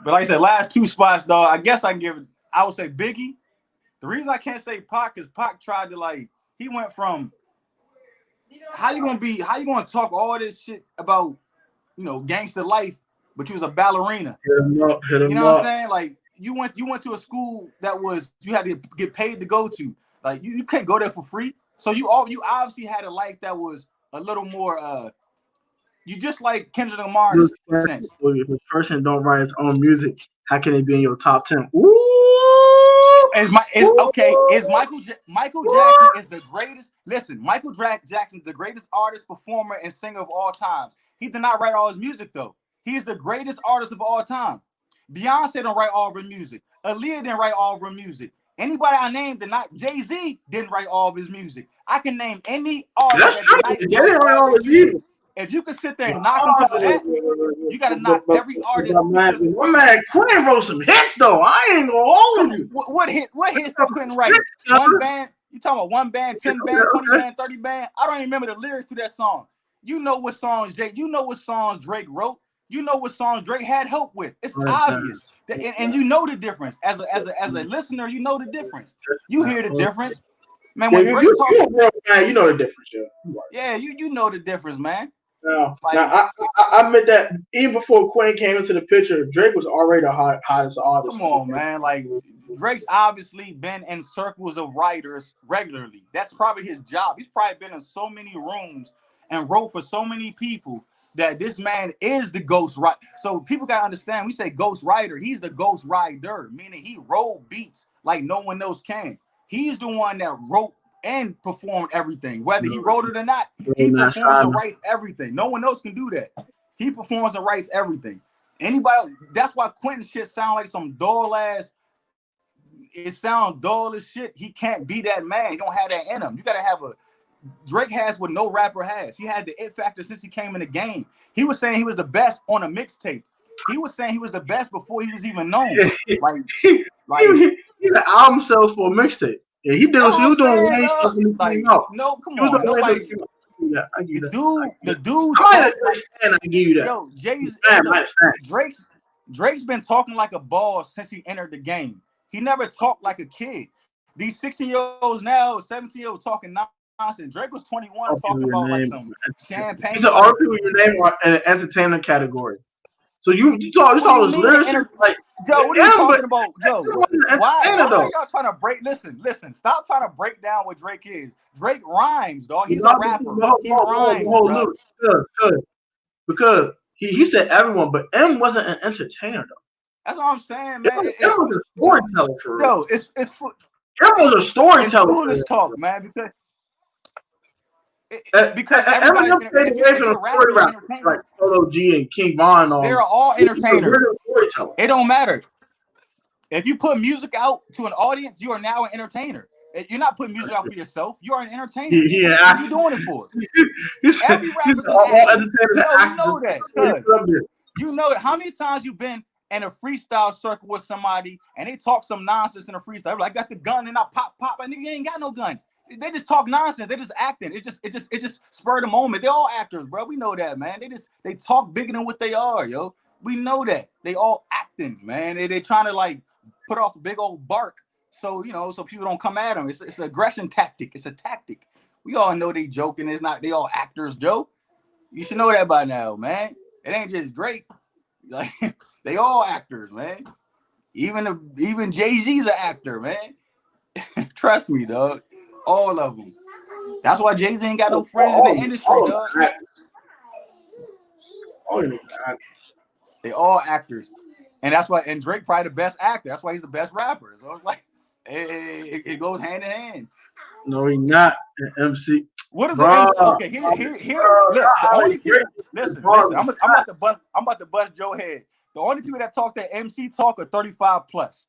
B: But like I said, last 2 spots, dog. I guess I would say Biggie. The reason I can't say Pac is Pac tried to he went from how you gonna talk all this shit about, gangster life, but you was a ballerina.
A: Hit him up.
B: You know what I'm saying? Like you went to a school that you had to get paid to go to. Like you can't go there for free. So you obviously had a life that was a little more you just like Kendrick Lamar in a sense.
A: If a person don't write his own music, how can they be in your top 10? Ooh!
B: Michael Jackson is the greatest. Listen, Michael Jackson is the greatest artist, performer, and singer of all times. He did not write all his music though. He is the greatest artist of all time. Beyonce don't write all of her music. Aaliyah didn't write all of her music. Anybody I named did not. Jay-Z didn't write all of his music. I can name any artist
A: That's
B: that
A: true.
B: did
A: They
B: not
A: didn't
B: write
A: write
B: all
A: all
B: their
A: his
B: music.
A: music.
B: If you could sit there and knock him because of that, you got to knock every artist
A: my
B: because
A: man Quinn wrote some hits though. I ain't gonna hold you.
B: what hits that couldn't write? One band? You talking about one band, 10 band, 20 band, 30 band? I don't even remember the lyrics to that song. You know what songs Drake wrote. You know what songs Drake had help with. It's obvious. And you know the difference. As a listener, you know the difference. You hear the difference. Man, when Drake talks,
A: you know the difference,
B: yeah, you know the difference, man.
A: Now I admit that even before Quinn came into the picture, Drake was already the hottest artist.
B: Come on, man. Like, Drake's obviously been in circles of writers regularly. That's probably his job. He's probably been in so many rooms and wrote for so many people that this man is the ghost writer. So people got to understand, we say ghost writer, he's the ghost rider, meaning he wrote beats like no one else can. He's the one that wrote and performed everything. Whether he wrote it or not, he performs and writes everything. No one else can do that. He performs and writes everything. Anybody, that's why Quentin shit sound like some dull ass. It sounds dull as shit. He can't be that man. He don't have that in him. You gotta have a Drake has what no rapper has. He had the it factor since he came in the game. He was saying he was the best on a mixtape. He was saying he was the best before he was even known. Like
A: he the album sales for a mixtape. Yeah, he was doing Wayne stuff when he came out.
B: No, come on, nobody.
A: Yeah, I give you
B: The dude.
A: I understand. I give you that.
B: Yo, Drake's been talking like a boss since he entered the game. He never talked like a kid. These 16-year-olds now, 17-year-olds talking nonsense. Drake was 21 talking about like some champagne.
A: These are all people your name are in an entertainment category. So you saw his lyrics like
B: Joe, what are you talking about, Joe? Why are y'all trying to break? Listen. Stop trying to break down what Drake is. Drake rhymes, dog. He's a rapper. He rhymes, bro.
A: Because he said everyone, but M wasn't an entertainer though.
B: That's what I'm saying, man.
A: M was a storyteller for real.
B: Yo, it's M
A: was a storyteller.
B: It's foolish talk, man, because everybody if you're a rapper, you're entertainer.
A: Like Polo G and King Von,
B: they're all entertainers. It don't matter. If you put music out to an audience, you are now an entertainer. You're not putting music out for yourself. You are an entertainer.
A: Yeah.
B: What are you doing it for? Every rapper's an actor. You know that. You know that. How many times you been in a freestyle circle with somebody and they talk some nonsense in a freestyle? Like, I got the gun and I pop, and you ain't got no gun. They just talk nonsense. They just acting. It just spurred the moment. They're all actors, bro. We know that, man. They talk bigger than what they are, yo. We know that. They all acting, man. They trying to like put off a big old bark, so so people don't come at them. It's an aggression tactic. It's a tactic. We all know they joking. It's not. They all actors, Joe. You should know that by now, man. It ain't just Drake. Like they all actors, man. Even Jay-Z's an actor, man. Trust me, dog. All of them. That's why Jay-Z ain't got no friends in the industry, dog. They all actors. And that's why, and Drake probably the best actor. That's why he's the best rapper. So it's like, it goes hand in hand.
A: No, he's not an MC.
B: What is an MC? Okay, here. Look, the only people. Listen. I'm about to bust Joe head. The only people that talk that MC talk are 35 plus.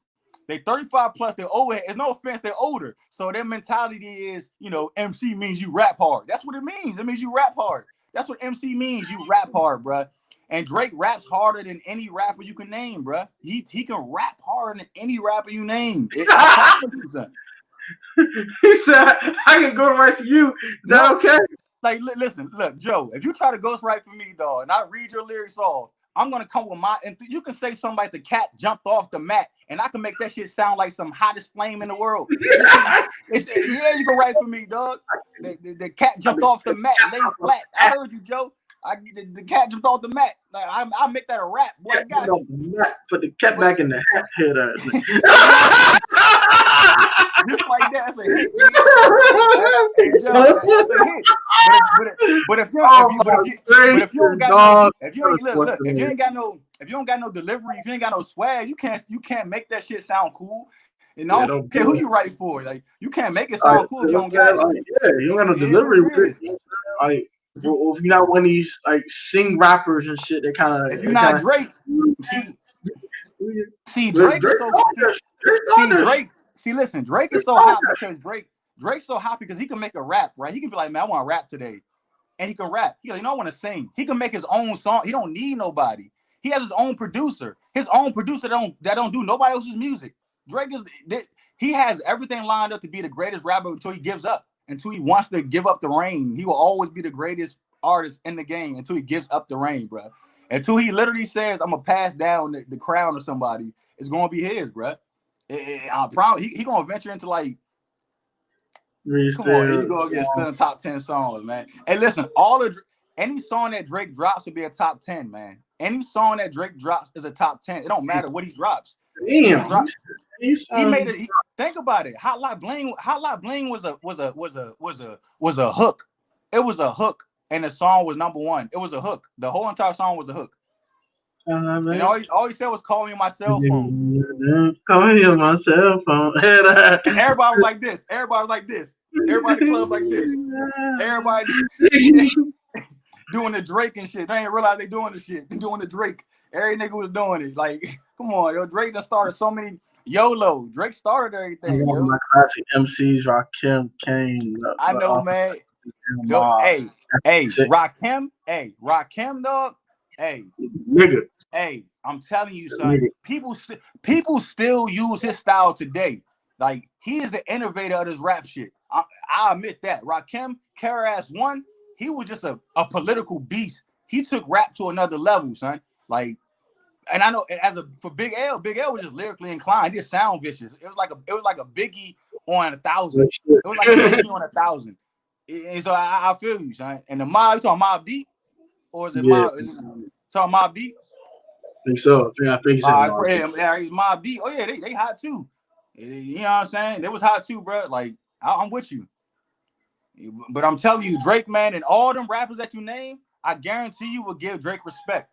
B: They 35 plus. They're older. It's no offense. They're older. So their mentality is, MC means you rap hard. That's what it means. It means you rap hard. That's what MC means. You rap hard, bruh. And Drake raps harder than any rapper you can name, bruh. He can rap harder than any rapper you name. He said,
A: I can go right for you. Is that okay?
B: Like, listen, look, Joe, if you try to ghostwrite for me, dog, and I read your lyrics off, I'm going to come with and you can say something like the cat jumped off the mat, and I can make that shit sound like some hottest flame in the world. Yeah, you can write for me, dog. The cat jumped off the mat, laid flat. I heard you, Joe. The cat jumped off the mat. Like, I'll make that a rap. Boy, I got you.
A: Put the cat back in the hat.
B: Just like that, that's a hit. Hey, Joe, that's a hit. But if you don't got no delivery, if you ain't got no swag, you can't make that shit sound cool. And I don't care who you write for. Like, you can't make it sound cool if you don't got it.
A: Yeah, you don't got no delivery. Like, well, if you're not one of these like sing rappers and shit, they kind of.
B: If you're not Drake, see Drake. See, listen, Drake is so hot because Drake's so hot because he can make a rap, right? He can be like, man, I want to rap today. And he can rap. He like, you know, I want to sing. He can make his own song. He don't need nobody. He has his own producer. His own producer that don't do nobody else's music. Drake he has everything lined up to be the greatest rapper until he gives up. Until he wants to give up the reign. He will always be the greatest artist in the game until he gives up the reign, bro. Until he literally says, I'm gonna pass down the crown to somebody, it's gonna be his, bro. I promise he gonna venture into like, come on, here you go again, still in top 10 songs, man. Hey, listen, any song that Drake drops will be a top 10, man. Any song that Drake drops is a top 10. It don't matter what he drops.
A: Damn.
B: He made it. Think about it. Hot Lot Bling was a hook. It was a hook, and the song was number one. It was a hook. The whole entire song was a hook. And all he said was "Call me on my cell phone."
A: Call me on my cell phone.
B: And everybody was like this. Everybody was like this. Everybody in the club like this. Everybody doing the Drake and shit. They ain't realize they doing the shit. They doing the Drake. Every nigga was doing it. Like, come on, yo. Drake done started so many. YOLO. Drake started everything. Yo.
A: My classic MCs, Rakim, Kane.
B: I know, man. Yo, hey, Rakim, dog. Hey,
A: nigga.
B: Hey, I'm telling you, son. Nigga. People still use his style today. Like, he is the innovator of this rap shit. I admit that. Rakim, KRS-One, he was just a political beast. He took rap to another level, son. Like, and I know for Big L was just lyrically inclined. He did sound vicious. It was like a Biggie on 1,000. It was like a Biggie on 1,000. And so I feel you, son. And the Mob, you talking Mob Deep? Or is it Mob? Is it talking Mob Deep?
A: I think so. I think so.
B: Yeah, he's Mob Deep. Oh yeah, they hot too. You know what I'm saying? They was hot too, bro. Like, I'm with you. But I'm telling you, Drake, man, and all them rappers that you name, I guarantee you will give Drake respect.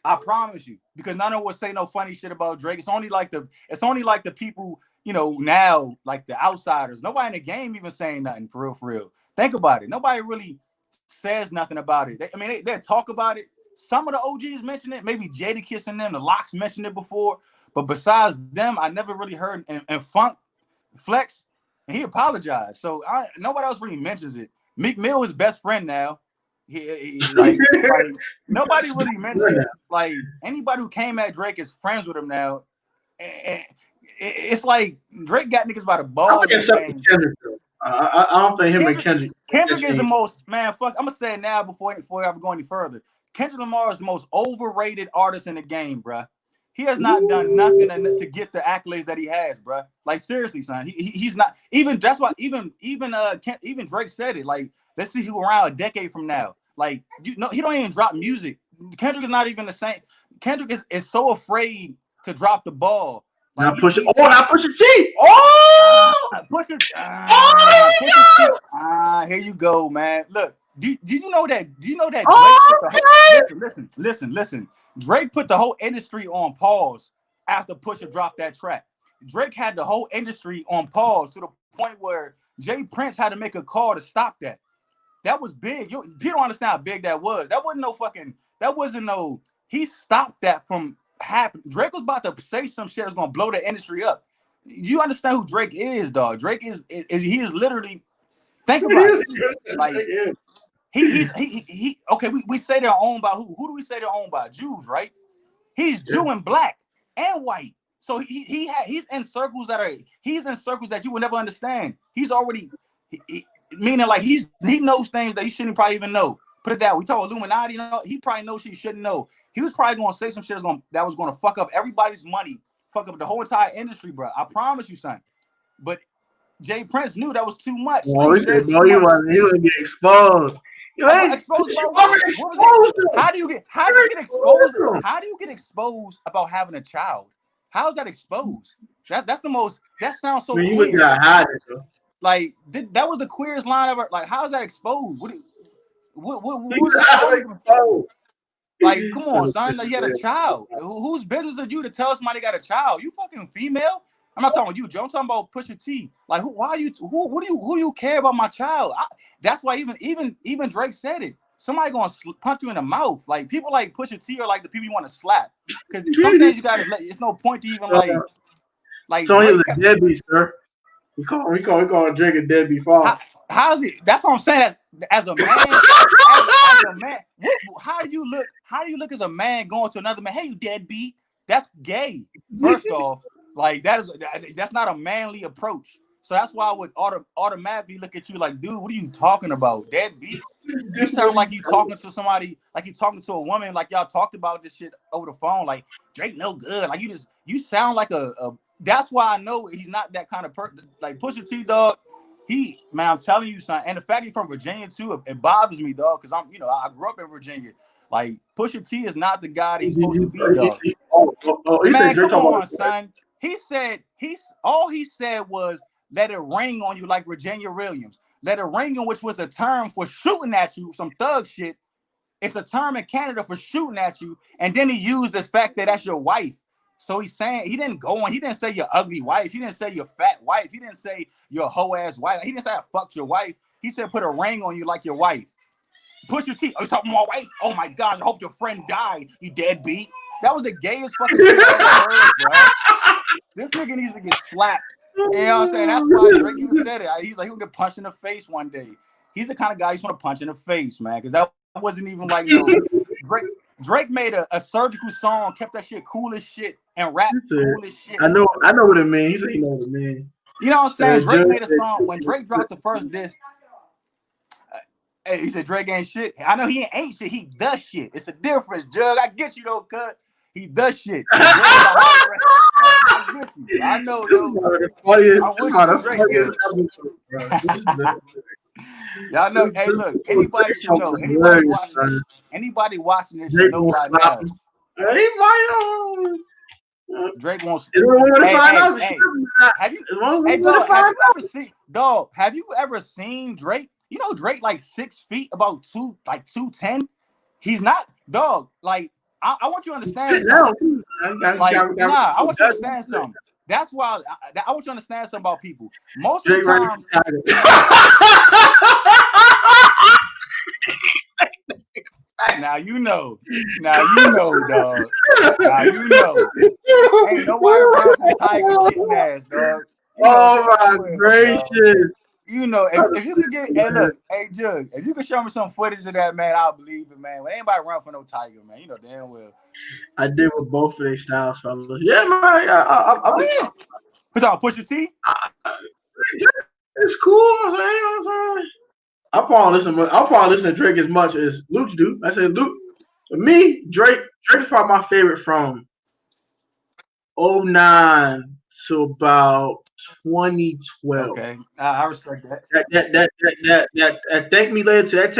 B: I promise you, because none of us say no funny shit about Drake. It's only like the people, you know, now, like the outsiders. Nobody in the game even saying nothing for real. Think about it. Nobody really says nothing about it. They talk about it. Some of the OGs mention it. Maybe Jadakiss and them, the Locks mentioned it before. But besides them, I never really heard. And Funk Flex, and he apologized. So nobody else really mentions it. Meek Mill is best friend now. Like nobody really mentioned it. Like, anybody who came at Drake is friends with him now. It's like Drake got niggas by the balls.
A: I don't think him and
B: Kendrick is the most, man. Fuck, I'm gonna say it now before I ever go any further. Kendrick Lamar is the most overrated artist in the game, bruh. He has not done nothing to get the accolades that he has, bruh. Like, seriously, son. He's not even. That's why even Drake said it. Like, let's see who around a decade from now. Like, he don't even drop music. Kendrick is not even the same. Kendrick is so afraid to drop the ball. Like,
A: not push it. Not push it. T.
B: Push it. Here you go, man. Look, did you know that? Do you know that? Listen. Drake put the whole industry on pause after Pusha dropped that track. Drake had the whole industry on pause to the point where Jay Prince had to make a call to stop that. That was big. People don't understand how big that was. He stopped that from happening. Drake was about to say some shit that's gonna blow the industry up. You understand who Drake is, dog? Drake is literally, think about it. Like, he okay, we say they're owned by who? Who do we say they're owned by? Jews, right? He's Jew and black and white. So he's in circles that you will never understand. He's already meaning like he knows things that you shouldn't probably even know. Put it that way. We talk Illuminati, he probably knows shit he shouldn't know. He was probably going to say some shit that was going to fuck up everybody's money, fuck up the whole entire industry, bro. I promise you, son. But Jay Prince knew that was too much.
A: He was getting exposed.
B: Exposed about what? What was it? How do you get exposed? How do you get exposed about having a child? How is that exposed? That's the most. That sounds so weird. Like, that was the queerest line ever. Like, how is that exposed? What was exposed? Like, come on, son. Like, you had a child. Whose business are you to tell somebody got a child? You fucking female. I'm not talking about you, Joe. I'm talking about Pusha T. Like, who do you care about my child? That's why even Drake said it. Somebody gonna punch you in the mouth. Like, people like Pusha T are like the people you want to slap. Because sometimes you gotta. It's no point to even like. Like
A: So he was
B: Drake.
A: a deadbeat, sir. We call Drake a deadbeat father.
B: How's it? That's what I'm saying. As a man, as a man, how do you look? How do you look as a man going to another man? Hey, you deadbeat. That's gay. First off, like that's not a manly approach. So that's why I would automatically look at you like, dude, what are you talking about? Deadbeat. You sound like you talking to somebody, like you talking to a woman, like y'all talked about this shit over the phone. Like Drake, no good. Like you sound like a. That's why I know he's not that kind of person. Like Pusha T, dog. Man, I'm telling you, son. And the fact he's from Virginia too, it bothers me, dog. Because I grew up in Virginia. Like Pusha T is not the guy that he's supposed to be, dog. Man, come on, son. He said all he said was let it ring on you like Virginia Williams. Let it ring on, which was a term for shooting at you, some thug shit. It's a term in Canada for shooting at you. And then he used this fact that that's your wife. So he's saying he didn't go on. He didn't say your ugly wife. He didn't say your fat wife. He didn't say your hoe ass wife. He didn't say I fucked your wife. He said put a ring on you like your wife. Push your teeth. Are you talking about my wife? Oh my gosh, I hope your friend died, you deadbeat. That was the gayest fucking shit I ever heard, bro. This nigga needs to get slapped. You know what I'm saying? That's why Drake even said it. He's like, he'll get punched in the face one day. He's the kind of guy you just want to punch in the face, man. Because that wasn't even like Drake made a surgical song, kept that shit cool as shit, and rap cool as shit.
A: I know what it means. He know what it means.
B: You know what I'm saying? Drake made a song when Drake dropped the first disc. Hey, he said Drake ain't shit. I know he ain't shit. He does shit. It's a difference, Jug. I get you though, cuz. He does shit. I get you. I know, yo. I'm with you, Drake. Y'all know. Hey, look. Anybody should know. Anybody watching this should know by now. Drake wants. Have you ever seen Drake? You know Drake like 6 feet, about 210. He's not, dog. Like I want you to understand something. Like I want you to understand something. That's why I want you to understand something about people. Most of the time. Now you know, dog. Now you know. Ain't nobody run from Tiger kicking ass, dog.
A: My gracious.
B: You know, if you could get, hey, look, hey, Jug, if you could show me some footage of that, man, I'll believe it, man. When anybody run for no Tiger, man, you know damn well.
A: I did with both of their styles, fellas. Yeah, man. I
B: Who's on Pusha T?
A: It's cool, man. I'll probably listen to Drake as much as Luke do. I said Luke. For me, Drake is probably my favorite from 2009 to about 2012.
B: Okay, I respect that.
A: That Thank Me Later to that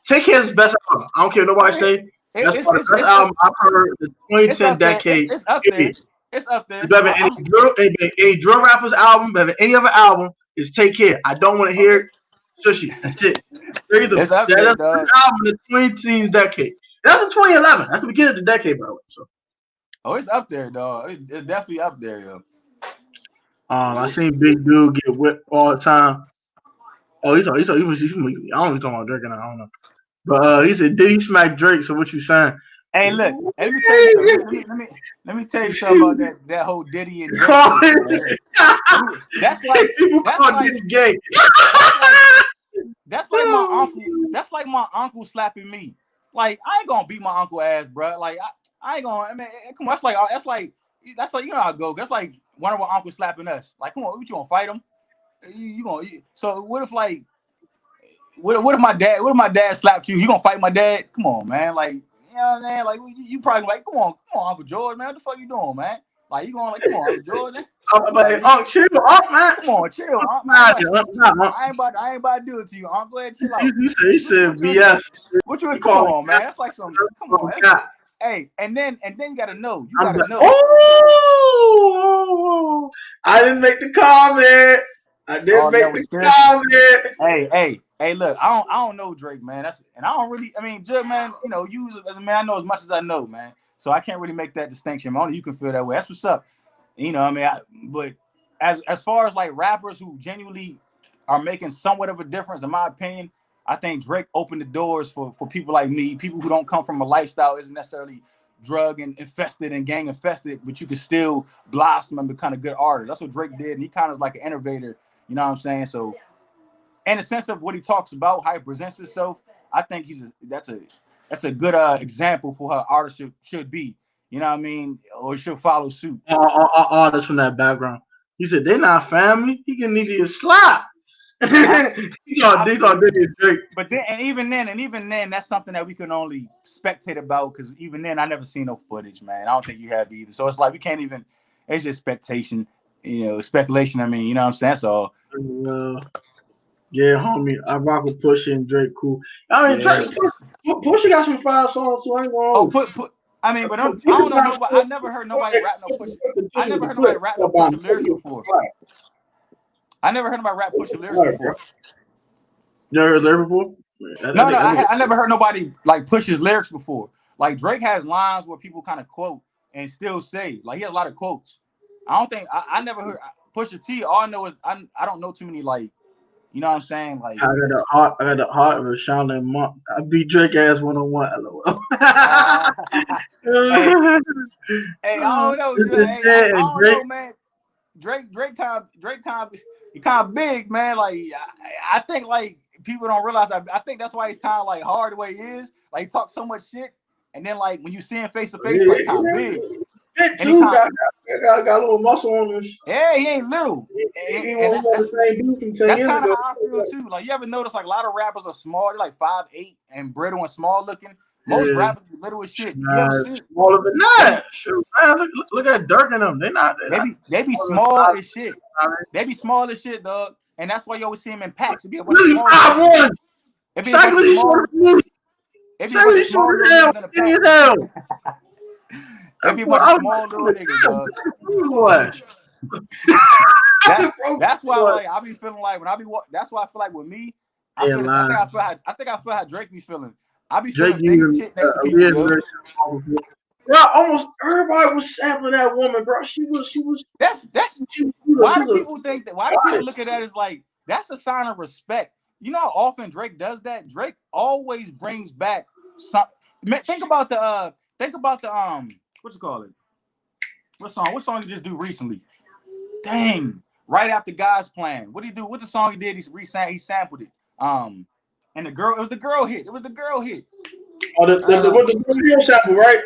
A: Take Care is best album. I don't care what nobody say. That's the best album I've heard the 2010 decade.
B: It's up there. It's up there.
A: It's better than any drill rapper's album, better than any other album. Is Take Care. I don't want to hear it. Sushi. That's it. That's the best album in the 2010 decade. That's in 2011. That's the beginning of the decade, by the way. So.
B: Oh, it's up there, dog. It's definitely up there, yo.
A: I seen Big Dude get whipped all the time. Oh, he was. I don't even talking about Drake, and I don't know. But he said, "Did he smack Drake?" So what you saying?
B: Hey, look. Let me tell you something. Let me tell you something about that whole Diddy and Drake. That's like
A: gay.
B: That's like my uncle. That's like my uncle slapping me. Like I ain't gonna beat my uncle ass, bro. Like I ain't gonna. I mean, come on. That's like you know how it goes. That's like one of our uncles slapping us. Like, come on, you gonna fight him? You gonna? So what if like? What if my dad slapped you? You gonna fight my dad? Come on, man. Like, you know what I'm saying? Like, you probably like, come on, Uncle George, man. What the fuck you doing, man? Like, you going like, come on, Uncle George.
A: Chill up, man.
B: Come on, chill, Unc, man. I ain't about to do it to you, Uncle. Go ahead, chill out.
A: He said BS.
B: What you? Come on, man. That's like some. Come on. Hey, and then you gotta know. You gotta know.
A: Oh, I didn't make the comment. I didn't make the comment.
B: Hey, look, I don't know Drake, man. I don't really. I mean, Jug, man. You know, you as a man, I know as much as I know, man. So I can't really make that distinction. Only you can feel that way. That's what's up. You know, I mean, but as far as like rappers who genuinely are making somewhat of a difference, in my opinion, I think Drake opened the doors for people like me, people who don't come from a lifestyle isn't necessarily drug and infested and gang infested, but you can still blossom and become a good artist. That's what Drake did, and he kind of is like an innovator. You know what I'm saying? So, in the sense of what he talks about, how he presents himself, I think that's a good example for how artists should be. You know what I mean? Or should follow suit.
A: Artists from that background. He said they're not family. He can need you a slap. He thought Drake.
B: But then, and even then, that's something that we can only spectate about, because even then, I never seen no footage, man. I don't think you have either. So it's like we can't even. It's just speculation, speculation. I mean, you know what I'm saying? So.
A: Yeah, homie, I rock with Pusha and Drake. Cool. I mean,
B: Yeah.
A: Pusha got some fire songs, so I ain't gonna.
B: I mean, but I don't know nobody. I never heard nobody rap no Pusha. I never heard nobody rap no Pusha lyrics before. I never heard nobody rap Pusha lyrics before.
A: You never heard lyrics before?
B: No, I never heard nobody like push his lyrics before. Like Drake has lines where people kind of quote and still say, like he has a lot of quotes. I don't think I never heard Pusha T. All I know is I don't know too many, like, you know what I'm saying? Like
A: I got the heart of Rashawn and Mark. I beat Drake ass 1-on-1. LOL.
B: Hey, I don't know, Drake. I don't know, man. Drake kind of big, man. Like I think like people don't realize that. I think that's why he's kind of like hard the way he is. Like he talks so much shit, and then like when you see him face to face, like kind of big.
A: And he got a little muscle on him.
B: Yeah, he ain't little. That's kind of how I feel too. Like you ever notice like a lot of rappers are small, they're like 5'8" and brittle and small looking. Most rappers be little as shit. You ever see it?
A: Smaller than that. Shoot, man, look at Dirk and them.
B: They be small as shit. They be small as shit, dog. And that's why you always see them in packs. It be a bunch of small. It be a bunch of small. It be a bunch of small little niggas in the pack. It be a bunch of small little niggas, dog. That's why like I be feeling like when I be. That's why I feel like with me, I think I feel how Drake be feeling. I be feeling big shit next to people.
A: Bro, almost everybody was sampling that woman, bro. She was.
B: That's. Why do people think that? Why do people look at that as like that's a sign of respect? You know how often Drake does that. Drake always brings back some. Think about the what you call it? What song you just do recently? Dang! Right after God's Plan. What did he do? What the song he did? He sampled it. And it was the girl hit. It was the girl hit.
A: Oh, the Lauryn Hill sample, right?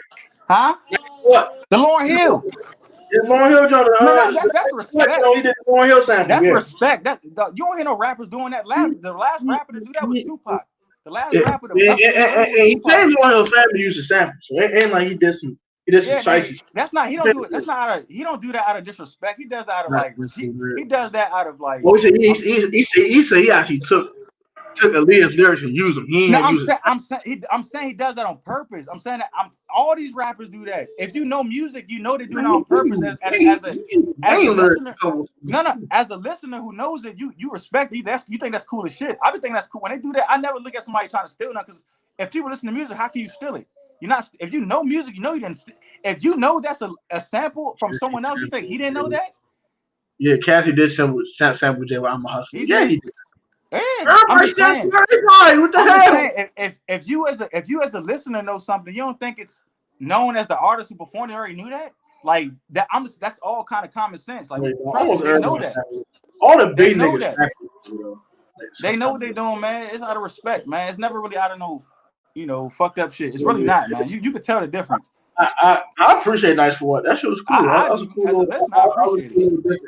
B: Huh?
A: What?
B: The Lauryn Hill.
A: The Lauryn Hill joint.
B: No, that's respect.
A: No, he did the Lauryn Hill sample.
B: That's respect. You don't hear no rappers doing that. The last rapper to do that was Tupac. The last rapper to
A: and he said Lauryn Hill family used the sample, so it ain't like he did some.
B: That's not. He don't do it. That's not. He don't do that out of disrespect. He does that out of like. He does that out of like.
A: Well, he said he actually took Aaliyah's lyrics and used them.
B: I'm saying he does that on purpose. I'm saying that all these rappers do that. If you know music, you know they do it on purpose. As a listener, as a listener who knows it, you respect it. You think that's cool as shit. I be thinking that's cool when they do that. I never look at somebody trying to steal nothing, because if people listen to music, how can you steal it? You're not. If you know music, you know you didn't. If you know that's a sample from someone else, you think he didn't know that?
A: Yeah, Cassie did sample Jay with I'm a Hustler. He did.
B: Yeah, I'm just saying.
A: What the hell?
B: If you as a listener know something, you don't think it's known as the artist who performed it already knew that? Like that. That's all kind of common sense. Like trust me, they know that.
A: All the big niggas.
B: They know what they're doing, man. It's out of respect, man. It's never really out of no, fucked up shit. It's really not, man. You could tell the difference.
A: I appreciate Nice for What. That shit was cool. That was a cool little. I appreciate it.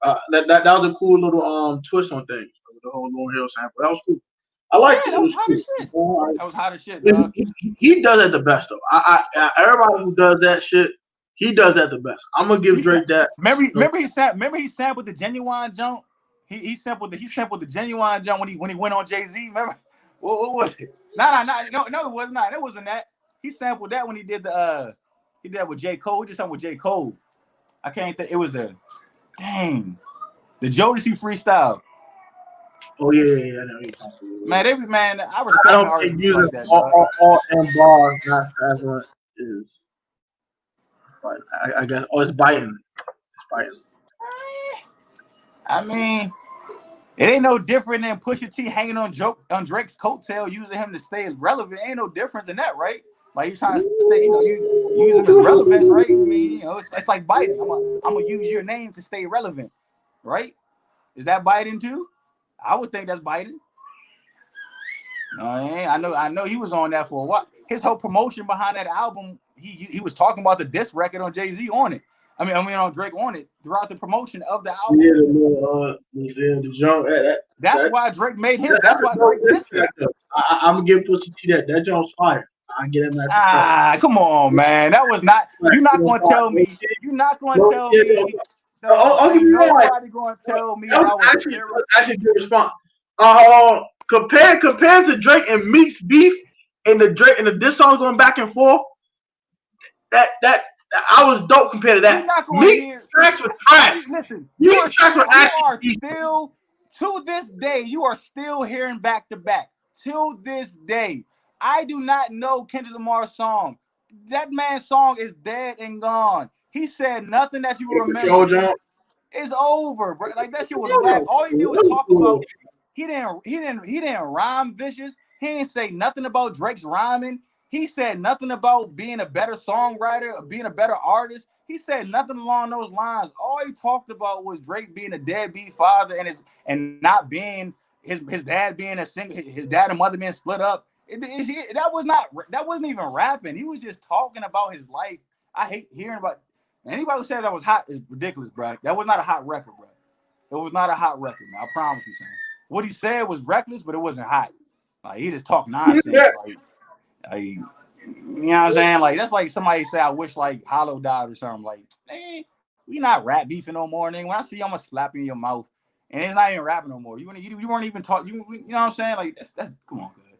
A: That was a cool little twist on things. The whole Lauryn Hill sample. That was cool. I like it.
B: That was hot as shit. That was hot as shit, dog.
A: He does it the best though. Everybody who does that shit, he does that the best. I'm gonna give Drake that.
B: Remember he sampled the Genuine jump. He sampled the Genuine jump when he went on Jay-Z. Remember what was it? No, it was not. It wasn't that. He sampled that when he did he did that with J. Cole. He did something with J. Cole. I can't think. It was the Jodeci freestyle.
A: Oh yeah.
B: Man, I respect artists like that.
A: All and bars, not as what is. But I guess it's biting. It's biting.
B: I mean, it ain't no different than Pusha T hanging on Drake's coattail, using him to stay relevant. Ain't no difference in that, right? Like he's trying to stay, you know, you use him as relevance, right? I mean, you know, it's like Biden. I'm gonna use your name to stay relevant, right? Is that Biden too? I would think that's Biden. I know he was on that for a while. His whole promotion behind that album, he was talking about the diss record on Jay-Z on it. I mean on Drake on it throughout the promotion of the album.
A: Yeah, the jump.
B: That's why Drake made his. That's why Drake dissed him.
A: I'm gonna give Pusha T that. That jump's fire. I get him that.
B: Come on, man. That was not. You're not gonna tell me. You're not gonna tell me. Nobody gonna tell me that was
A: actually good response. Compared to Drake and Meek's beef and the Drake and the diss songs going back and forth, that I was dope compared to that.
B: You're not going to hear
A: tracks were trash.
B: Listen, you are still to this day. You are still hearing back to back. Till this day, I do not know Kendrick Lamar's song. That man's song is dead and gone. He said nothing that you remember. It's over, bro. Like that shit was whack. All he did was talk about. He didn't rhyme vicious. He didn't say nothing about Drake's rhyming. He said nothing about being a better songwriter or being a better artist. He said nothing along those lines. All he talked about was Drake being a deadbeat father and not being his dad being a single, his dad and mother being split up. That wasn't even rapping. He was just talking about his life. I hate hearing about anybody who says that was hot is ridiculous, bro. That was not a hot record, bro. It was not a hot record, man. I promise you, son. What he said was reckless, but it wasn't hot. Like he just talked nonsense. Like, you know what I'm saying? Like that's like somebody say, "I wish like Hollow died" or something. Like, hey, we not rap beefing no more. Nigga. When I see you, I'm gonna slap you in your mouth, and it's not even rapping no more. You weren't even talking. You know what I'm saying? Like that's come on, good.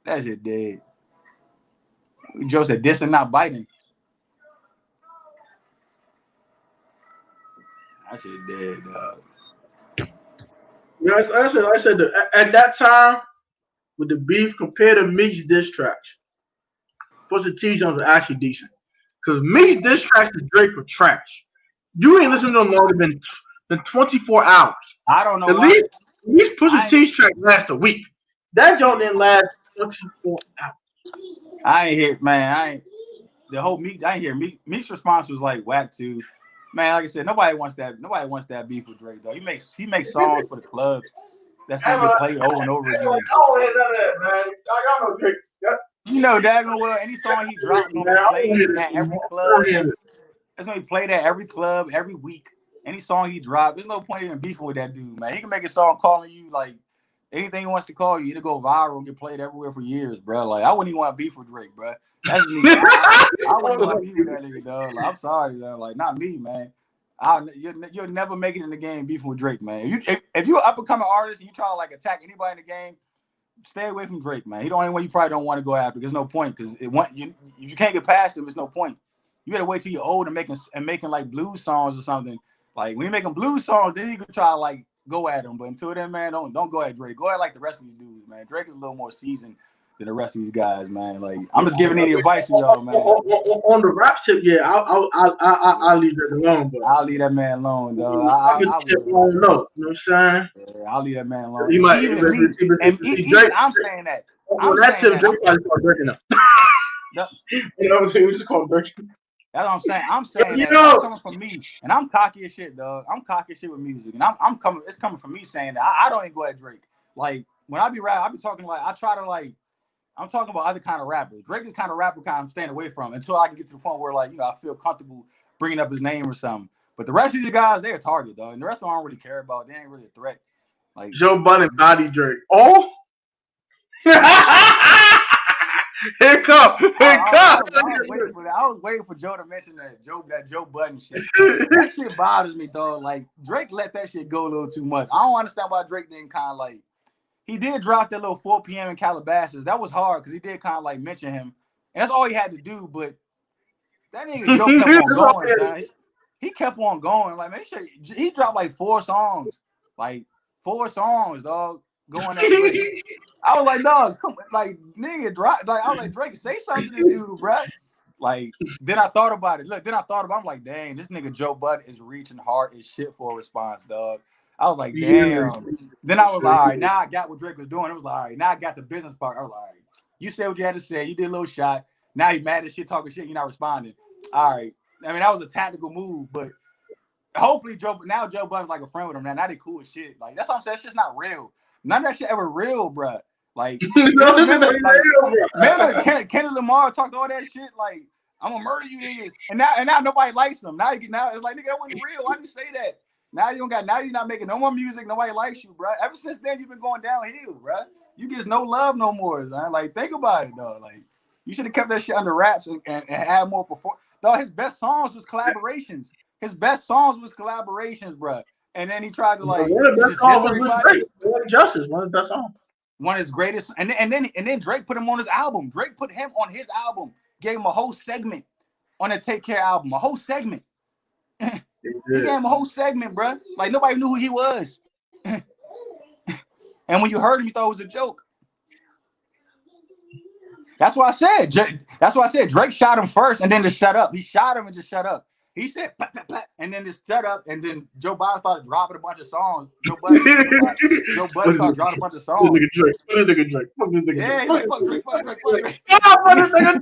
B: That shit dead. Joe said dissing, not biting. That shit dead, dog.
A: Yeah, I said at that time with the beef compared to Meek's diss tracks, Pusha T Jones are actually decent. Because Meek's diss tracks to Drake were trash. You ain't listened to them longer than 24 hours.
B: I don't know
A: At least Pusha T's track lasts a week. That joint didn't last 24 hours.
B: I ain't hear, man. The whole Meek. I ain't hear Meek. Meek's response was like whack too. Man, like I said, nobody wants that beef with Drake though. He makes songs for the clubs that's gonna get played over and over again.
A: I don't hear none of that, man. Y'all know Drake.
B: You know daggone well any song he dropped gonna be played at every club. It's gonna be played at every club every week. Any song he dropped, there's no point in beefing with that dude, man. He can make a song calling you like anything he wants to call you. It'll go viral and get played everywhere for years, bro. Like I wouldn't even want to beef with Drake, bro. That's just me. I wouldn't want to beef with that nigga, dog. Like, I'm sorry, man. Like not me, man. You'll never make it in the game beefing with Drake, man. If you're an up and coming artist and you try to like attack anybody in the game, stay away from Drake, man. He's the only one you probably don't want to go after. There's no point because if you can't get past him, there's no point. You gotta wait till you're old and making like blues songs or something. Like when you're making blues songs, then you can try to like go at him. But until then, man, don't go at Drake. Go at like the rest of these dudes, man. Drake is a little more seasoned than the rest of these guys, man. Like I'm just giving any advice to y'all, man.
A: On the rap tip, yeah, I'll leave that alone, but
B: I'll leave that man alone, dog.
A: I know. You know what I'm saying?
B: Yeah, I'll leave that man alone.
A: Even
B: I'm saying that.
A: On that tip, Drake probably start breaking up. You know what I'm saying? We just call him Drake.
B: That's what I'm saying. I'm saying that it's coming from me, and I'm cocky as shit, dog. I'm cocky as shit with music, and I'm coming. It's coming from me saying that I don't even go at Drake. Like when I be rap, I be talking like I try to like. I'm talking about other kind of rappers. Drake is kind of rapper I'm staying away from until I can get to the point where like I feel comfortable bringing up his name or something. But the rest of the guys, they're a target, though, and the rest of them I don't really care about. They ain't really a threat. Like
A: Joe Budden body Drake. Oh. Here come.
B: I was waiting for Joe to mention that Joe Budden shit. That shit bothers me, dog. Like Drake let that shit go a little too much. I don't understand why Drake didn't kind of like. He did drop that little 4 p.m. in Calabasas. That was hard because he did kind of like mention him, and that's all he had to do. But that nigga Joe kept on going. Son. He kept on going. Like man, he dropped like 4 songs, dog. Going that Drake. I was like, dog, come like nigga drop. Like I was like, Drake, say something to dude, bro. Like then I thought about it. I'm like, dang, this nigga Joe Budden is reaching hard as shit for a response, dog. I was like, damn. Then I was like, all right, now I got what Drake was doing. It was like, all right, now I got the business part. I was like, all right, you said what you had to say. You did a little shot. Now you mad as shit, talking shit. You're not responding. All right. I mean, that was a tactical move, but hopefully Joe Budden's like a friend with him. Now they cool as shit. Like that's what I'm saying. That shit's not real. None of that shit ever real, bro. Like, remember, Kendrick Lamar talked all that shit. Like, I'm gonna murder you niggas, and now nobody likes him. Now it's like, nigga, that wasn't real. Why do you say that? Now you're not making no more music. Nobody likes you, bro. Ever since then, you've been going downhill, bro. You get no love no more, man. Like, think about it, though. Like, you should have kept that shit under wraps and had more perform. Though his best songs was collaborations. Bro. And then he tried to like
A: one of the best songs was Drake. Justice, one of the best songs.
B: One of his greatest, and then Drake put him on his album. Drake put him on his album. Gave him a whole segment on the Take Care album. A whole segment. He gave him a whole segment, bro. Like nobody knew who he was. And when you heard him, you thought it was a joke. That's why I said Drake shot him first and then just shut up. He shot him and just shut up. He said, bah, bah, bah, and then just shut up, and then Joe Biden started dropping a bunch of songs. Joe Budden started dropping a bunch of songs.
A: Fuck this nigga Drake.
B: Yeah, he's like, fuck Drake.
A: Fuck this nigga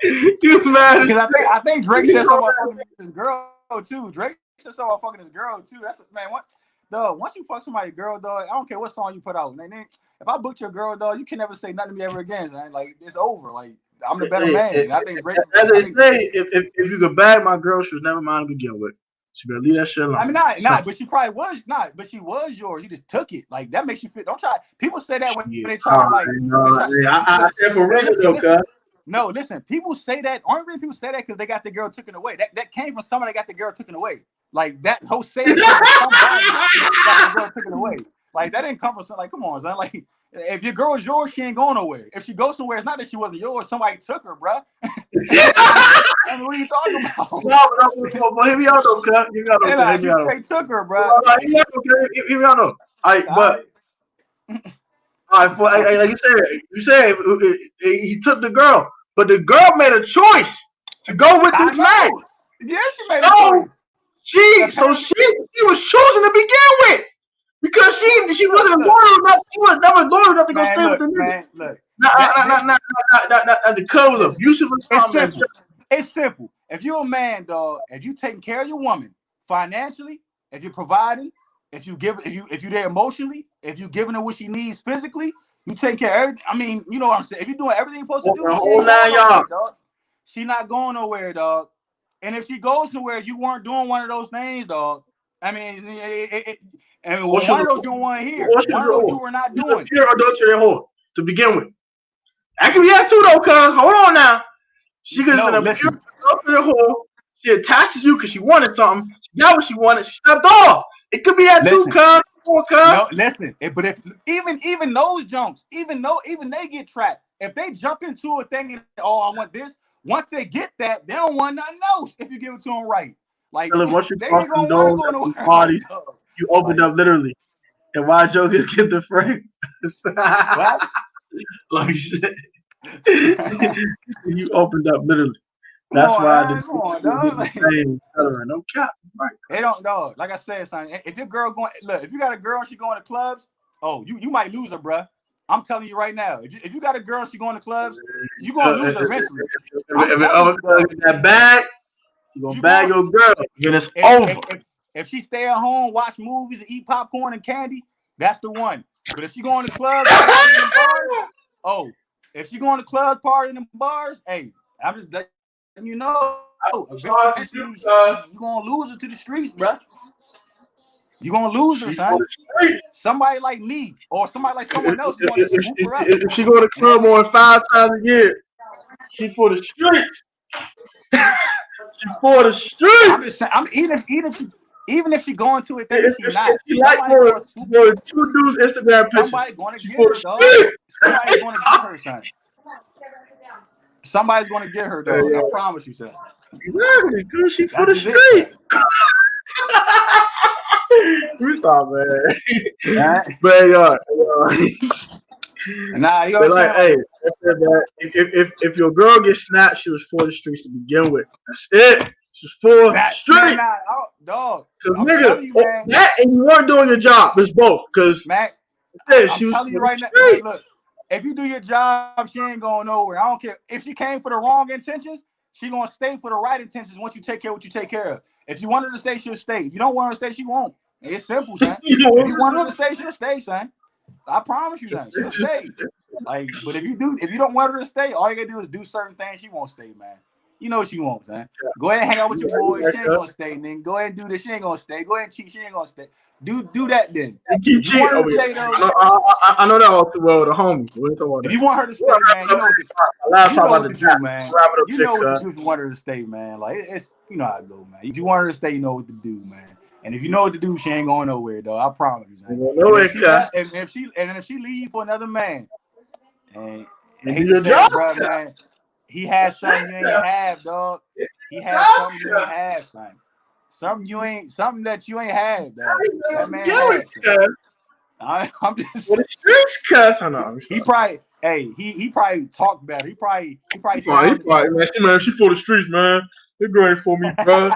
A: Drake. You mad?
B: Because I think Drake said something about fucking his girl too. Drake said something about fucking his girl too. That's man, what? Dog, once you fuck somebody's girl, dog, I don't care what song you put out. And then if I booked your girl, dog, you can never say nothing to me ever again, man. Like it's over. Like I'm the better man. And I think Drake.
A: As they say, if you could bag my girl, she was never mine to begin with. She better leave that shit alone.
B: I mean, not, but she probably was not. But she was yours. You just took it. Like that makes you feel. Don't try. People say that when they try to like.
A: I said for real though, cuz.
B: No, listen. People say that. Aren't really people say that because they got the girl taken away? That came from somebody that got the girl taken away. Like that whole saying somebody got the girl taken away. Like that didn't come from something. Like come on, son. Like if your girl is yours, she ain't going nowhere. If she goes somewhere, it's not that she wasn't yours. Somebody took her, bro. I mean, what are you talking about?
A: No, hear me out though, cuz.
B: They took her, bro.
A: Hear me out though. But. All right, like you said he took the girl, but the girl made a choice to go with this man.
B: Yeah, she made a choice.
A: She was choosing to begin with because she wasn't loyal enough. She was never loyal enough to go stay with the nigga.
B: Look,
A: not the code was abusive.
B: It's simple. If you're a man, dog, if you taking care of your woman financially, if you're providing. If you're there emotionally, if you're giving her what she needs physically, you take care of everything. I mean, you know what I'm saying. If you're doing everything you're supposed to do, she not going nowhere, dog. And if she goes somewhere, you weren't doing one of those things, dog. I mean, one of those you don't want to hear. One of those you were not doing.
A: Pure adultery whore to begin with. I can be that too, though, cuz. Hold on now. She could have been a pure adultery whore. She attached to you because she wanted something. She got what she wanted. She stepped off. It could be that too, cuz.
B: No, listen. But if even those jumps, even they get trapped. If they jump into a thing and I want this. Once they get that, they don't want nothing else. If you give it to them right, like
A: once you
B: they ain't gonna want to go
A: party, you opened up literally. And why jokers get the frame?
B: What?
A: Like shit. You opened up literally. That's why no cap. Right.
B: They don't know. Like I said, son, if your girl if you got a girl and she going to clubs, you might lose her, bruh. I'm telling you right now. If you got a girl and she going to clubs, you gonna lose her eventually.
A: That bag, you gonna bag your girl. Then it's over.
B: If she stay at home, watch movies, and eat popcorn and candy, that's the one. But if she going to clubs, if she going to clubs, party in the bars, hey, I'm just letting you know. Eventually, you gonna lose her to the streets, bro. You gonna lose her, son. Somebody like me or somebody like someone else is gonna swoop her up.
A: If she go to club more than 5 times a year, she for the streets. She for the streets.
B: I'm just saying. Even if she going to it, then she's not.
A: She like more 2 dudes Instagram pictures.
B: Somebody gonna get her, dog. Somebody's gonna get her, son. Somebody's gonna get her, dog. I promise you, son.
A: Exactly, because she for the streets. We stop, man. But
B: nah, you know what I'm
A: saying? Hey, if your girl gets snapped, she was for the streets to begin with. That's it. She's for the streets.
B: Dog.
A: Because nigga, that and you weren't doing your job. It's both. Because
B: Mac,
A: I'm
B: telling you right now. Look, if you do your job, she ain't going nowhere. I don't care if she came for the wrong intentions. She gonna stay for the right intentions once you take care of what you take care of. If you want her to stay, she'll stay. If you don't want her to stay, she won't. It's simple, son. If you want her to stay, she'll stay, son. I promise you, son. She'll stay. Like, but if you don't want her to stay, all you gotta do is do certain things. She won't stay, man. You know she won't, son. Go ahead and hang out with your boys. She ain't gonna stay, then. Go ahead and do this. She ain't gonna stay. Go ahead and cheat. She ain't gonna stay. Do that then. If you want her to stay, though,
A: I know that all too well. The homies.
B: if you want her to stay, man, you know what to do, man. You know what to do if you want her to stay, man. Like it's you know how it go, man. If you want her to stay, you know what to do, man. And if you know what to do, she ain't going nowhere, though. I promise you, man. And if she leave for another man, and I hate to say it, bro, man, he has something you ain't have, dog. He has something you ain't have, son. Something that you ain't had, dog. That man had. I'm just. He probably, he probably talked better. He probably sounded better.
A: Man, she for the streets, man. They're great for me, bro.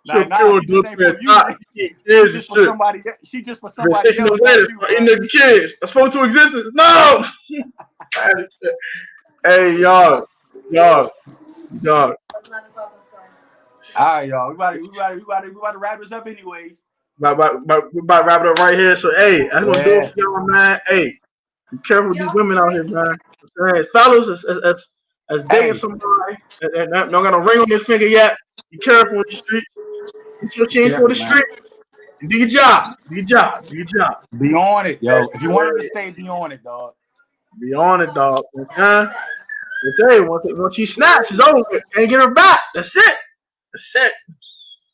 B: Nah, she just ain't for you. She just for somebody. She just for somebody else.
A: In the kids, I spoke to existence. No. Hey, y'all.
B: All right, y'all. We about to wrap this up, anyways.
A: About to wrap it up right here. So, hey, that's gonna do it for y'all, man. Hey, be careful with these women out here, man. Hey, fellas, as dating somebody that don't got a ring on their finger yet, be careful in the streets. Get your chain for the street. And do your job. Do your job.
B: Be on it, yo. If you want her to stay, be on it, dog.
A: Be on it, dog. Okay? I tell you, once she snaps, she's over. Can't get her back. That's it.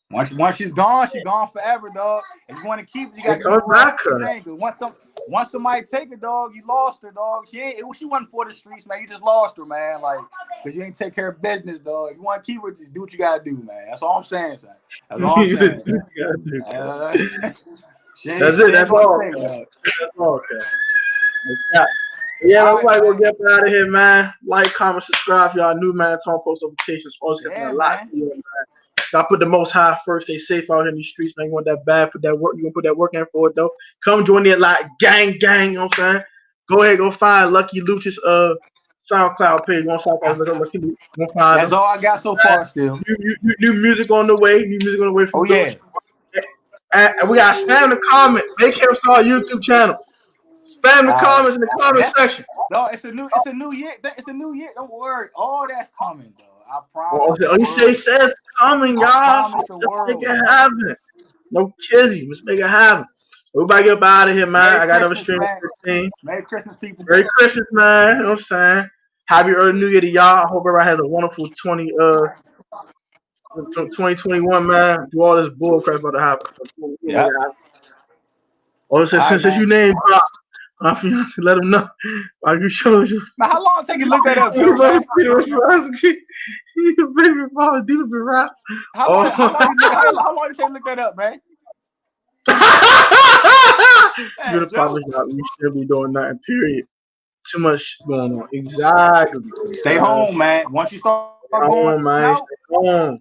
B: Once she's gone forever, dog. If you want to keep it, you gotta do the right thing. Once somebody take it, dog, you lost her, dog. She wasn't for the streets, man. You just lost her, man. Like, cause you ain't take care of business, dog. If you want to keep her, just do what you gotta do, man. That's all I'm saying, son. That's all I'm saying.
A: That's all. That's all, okay. Yeah, everybody go get out of here, man. Like, comment, subscribe. Y'all new, man. Turn post notifications. Always got a lot for you, man. Gotta put the most high first. Stay safe out here in these streets, man. You want that bad, put that work. You gonna put that work in for it, though. Come join the gang. You know what I'm saying? Go ahead, go find Lucky Luch's SoundCloud page. You want SoundCloud? Look up Lucky Luch.
B: That's all I got so far. Still,
A: new music on the way. From Luch. And we got spam the comments. Make him start a YouTube channel. Spam the comments in the comment section.
B: No, it's a new year. It's a new year. Don't worry. All that's coming, though. I promise.
A: You say it's coming, y'all.
B: I promise the world.
A: Let's make it happen. No kizzy. Let's make it happen. Everybody get up out of here, man. I got another stream at 15.
B: Merry Christmas, people.
A: Merry Christmas, man. You know what I'm saying? Happy early New Year to y'all. I hope everybody has a wonderful 2021, man. Do all this bull crap about to happen.
B: Yeah.
A: Since you named my fiance, let them know. Like you showed you.
B: Now, how long it take you to look that up, Joe?
A: Baby father, deep in rap.
B: How long you take to look that up, man?
A: You're the father's not. We should be doing nothing. Period. Too much going on. Exactly.
B: Stay home, man. Once you start going,
A: man. Stay home.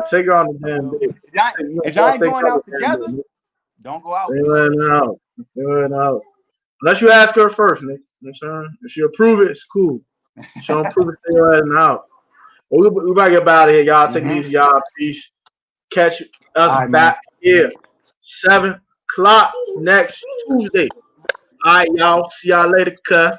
A: Take her on the damn day.
B: If y'all ain't going out together, don't go out.
A: Stay out. Unless you ask her first, Nick. You know what I'm saying? If she approve it, it's cool. If she don't approve it, stay your ass out. We about to get out of here, y'all. Take it easy, y'all. Peace. Catch us back here 7 o'clock next Tuesday. All right, y'all. See y'all later, cuh.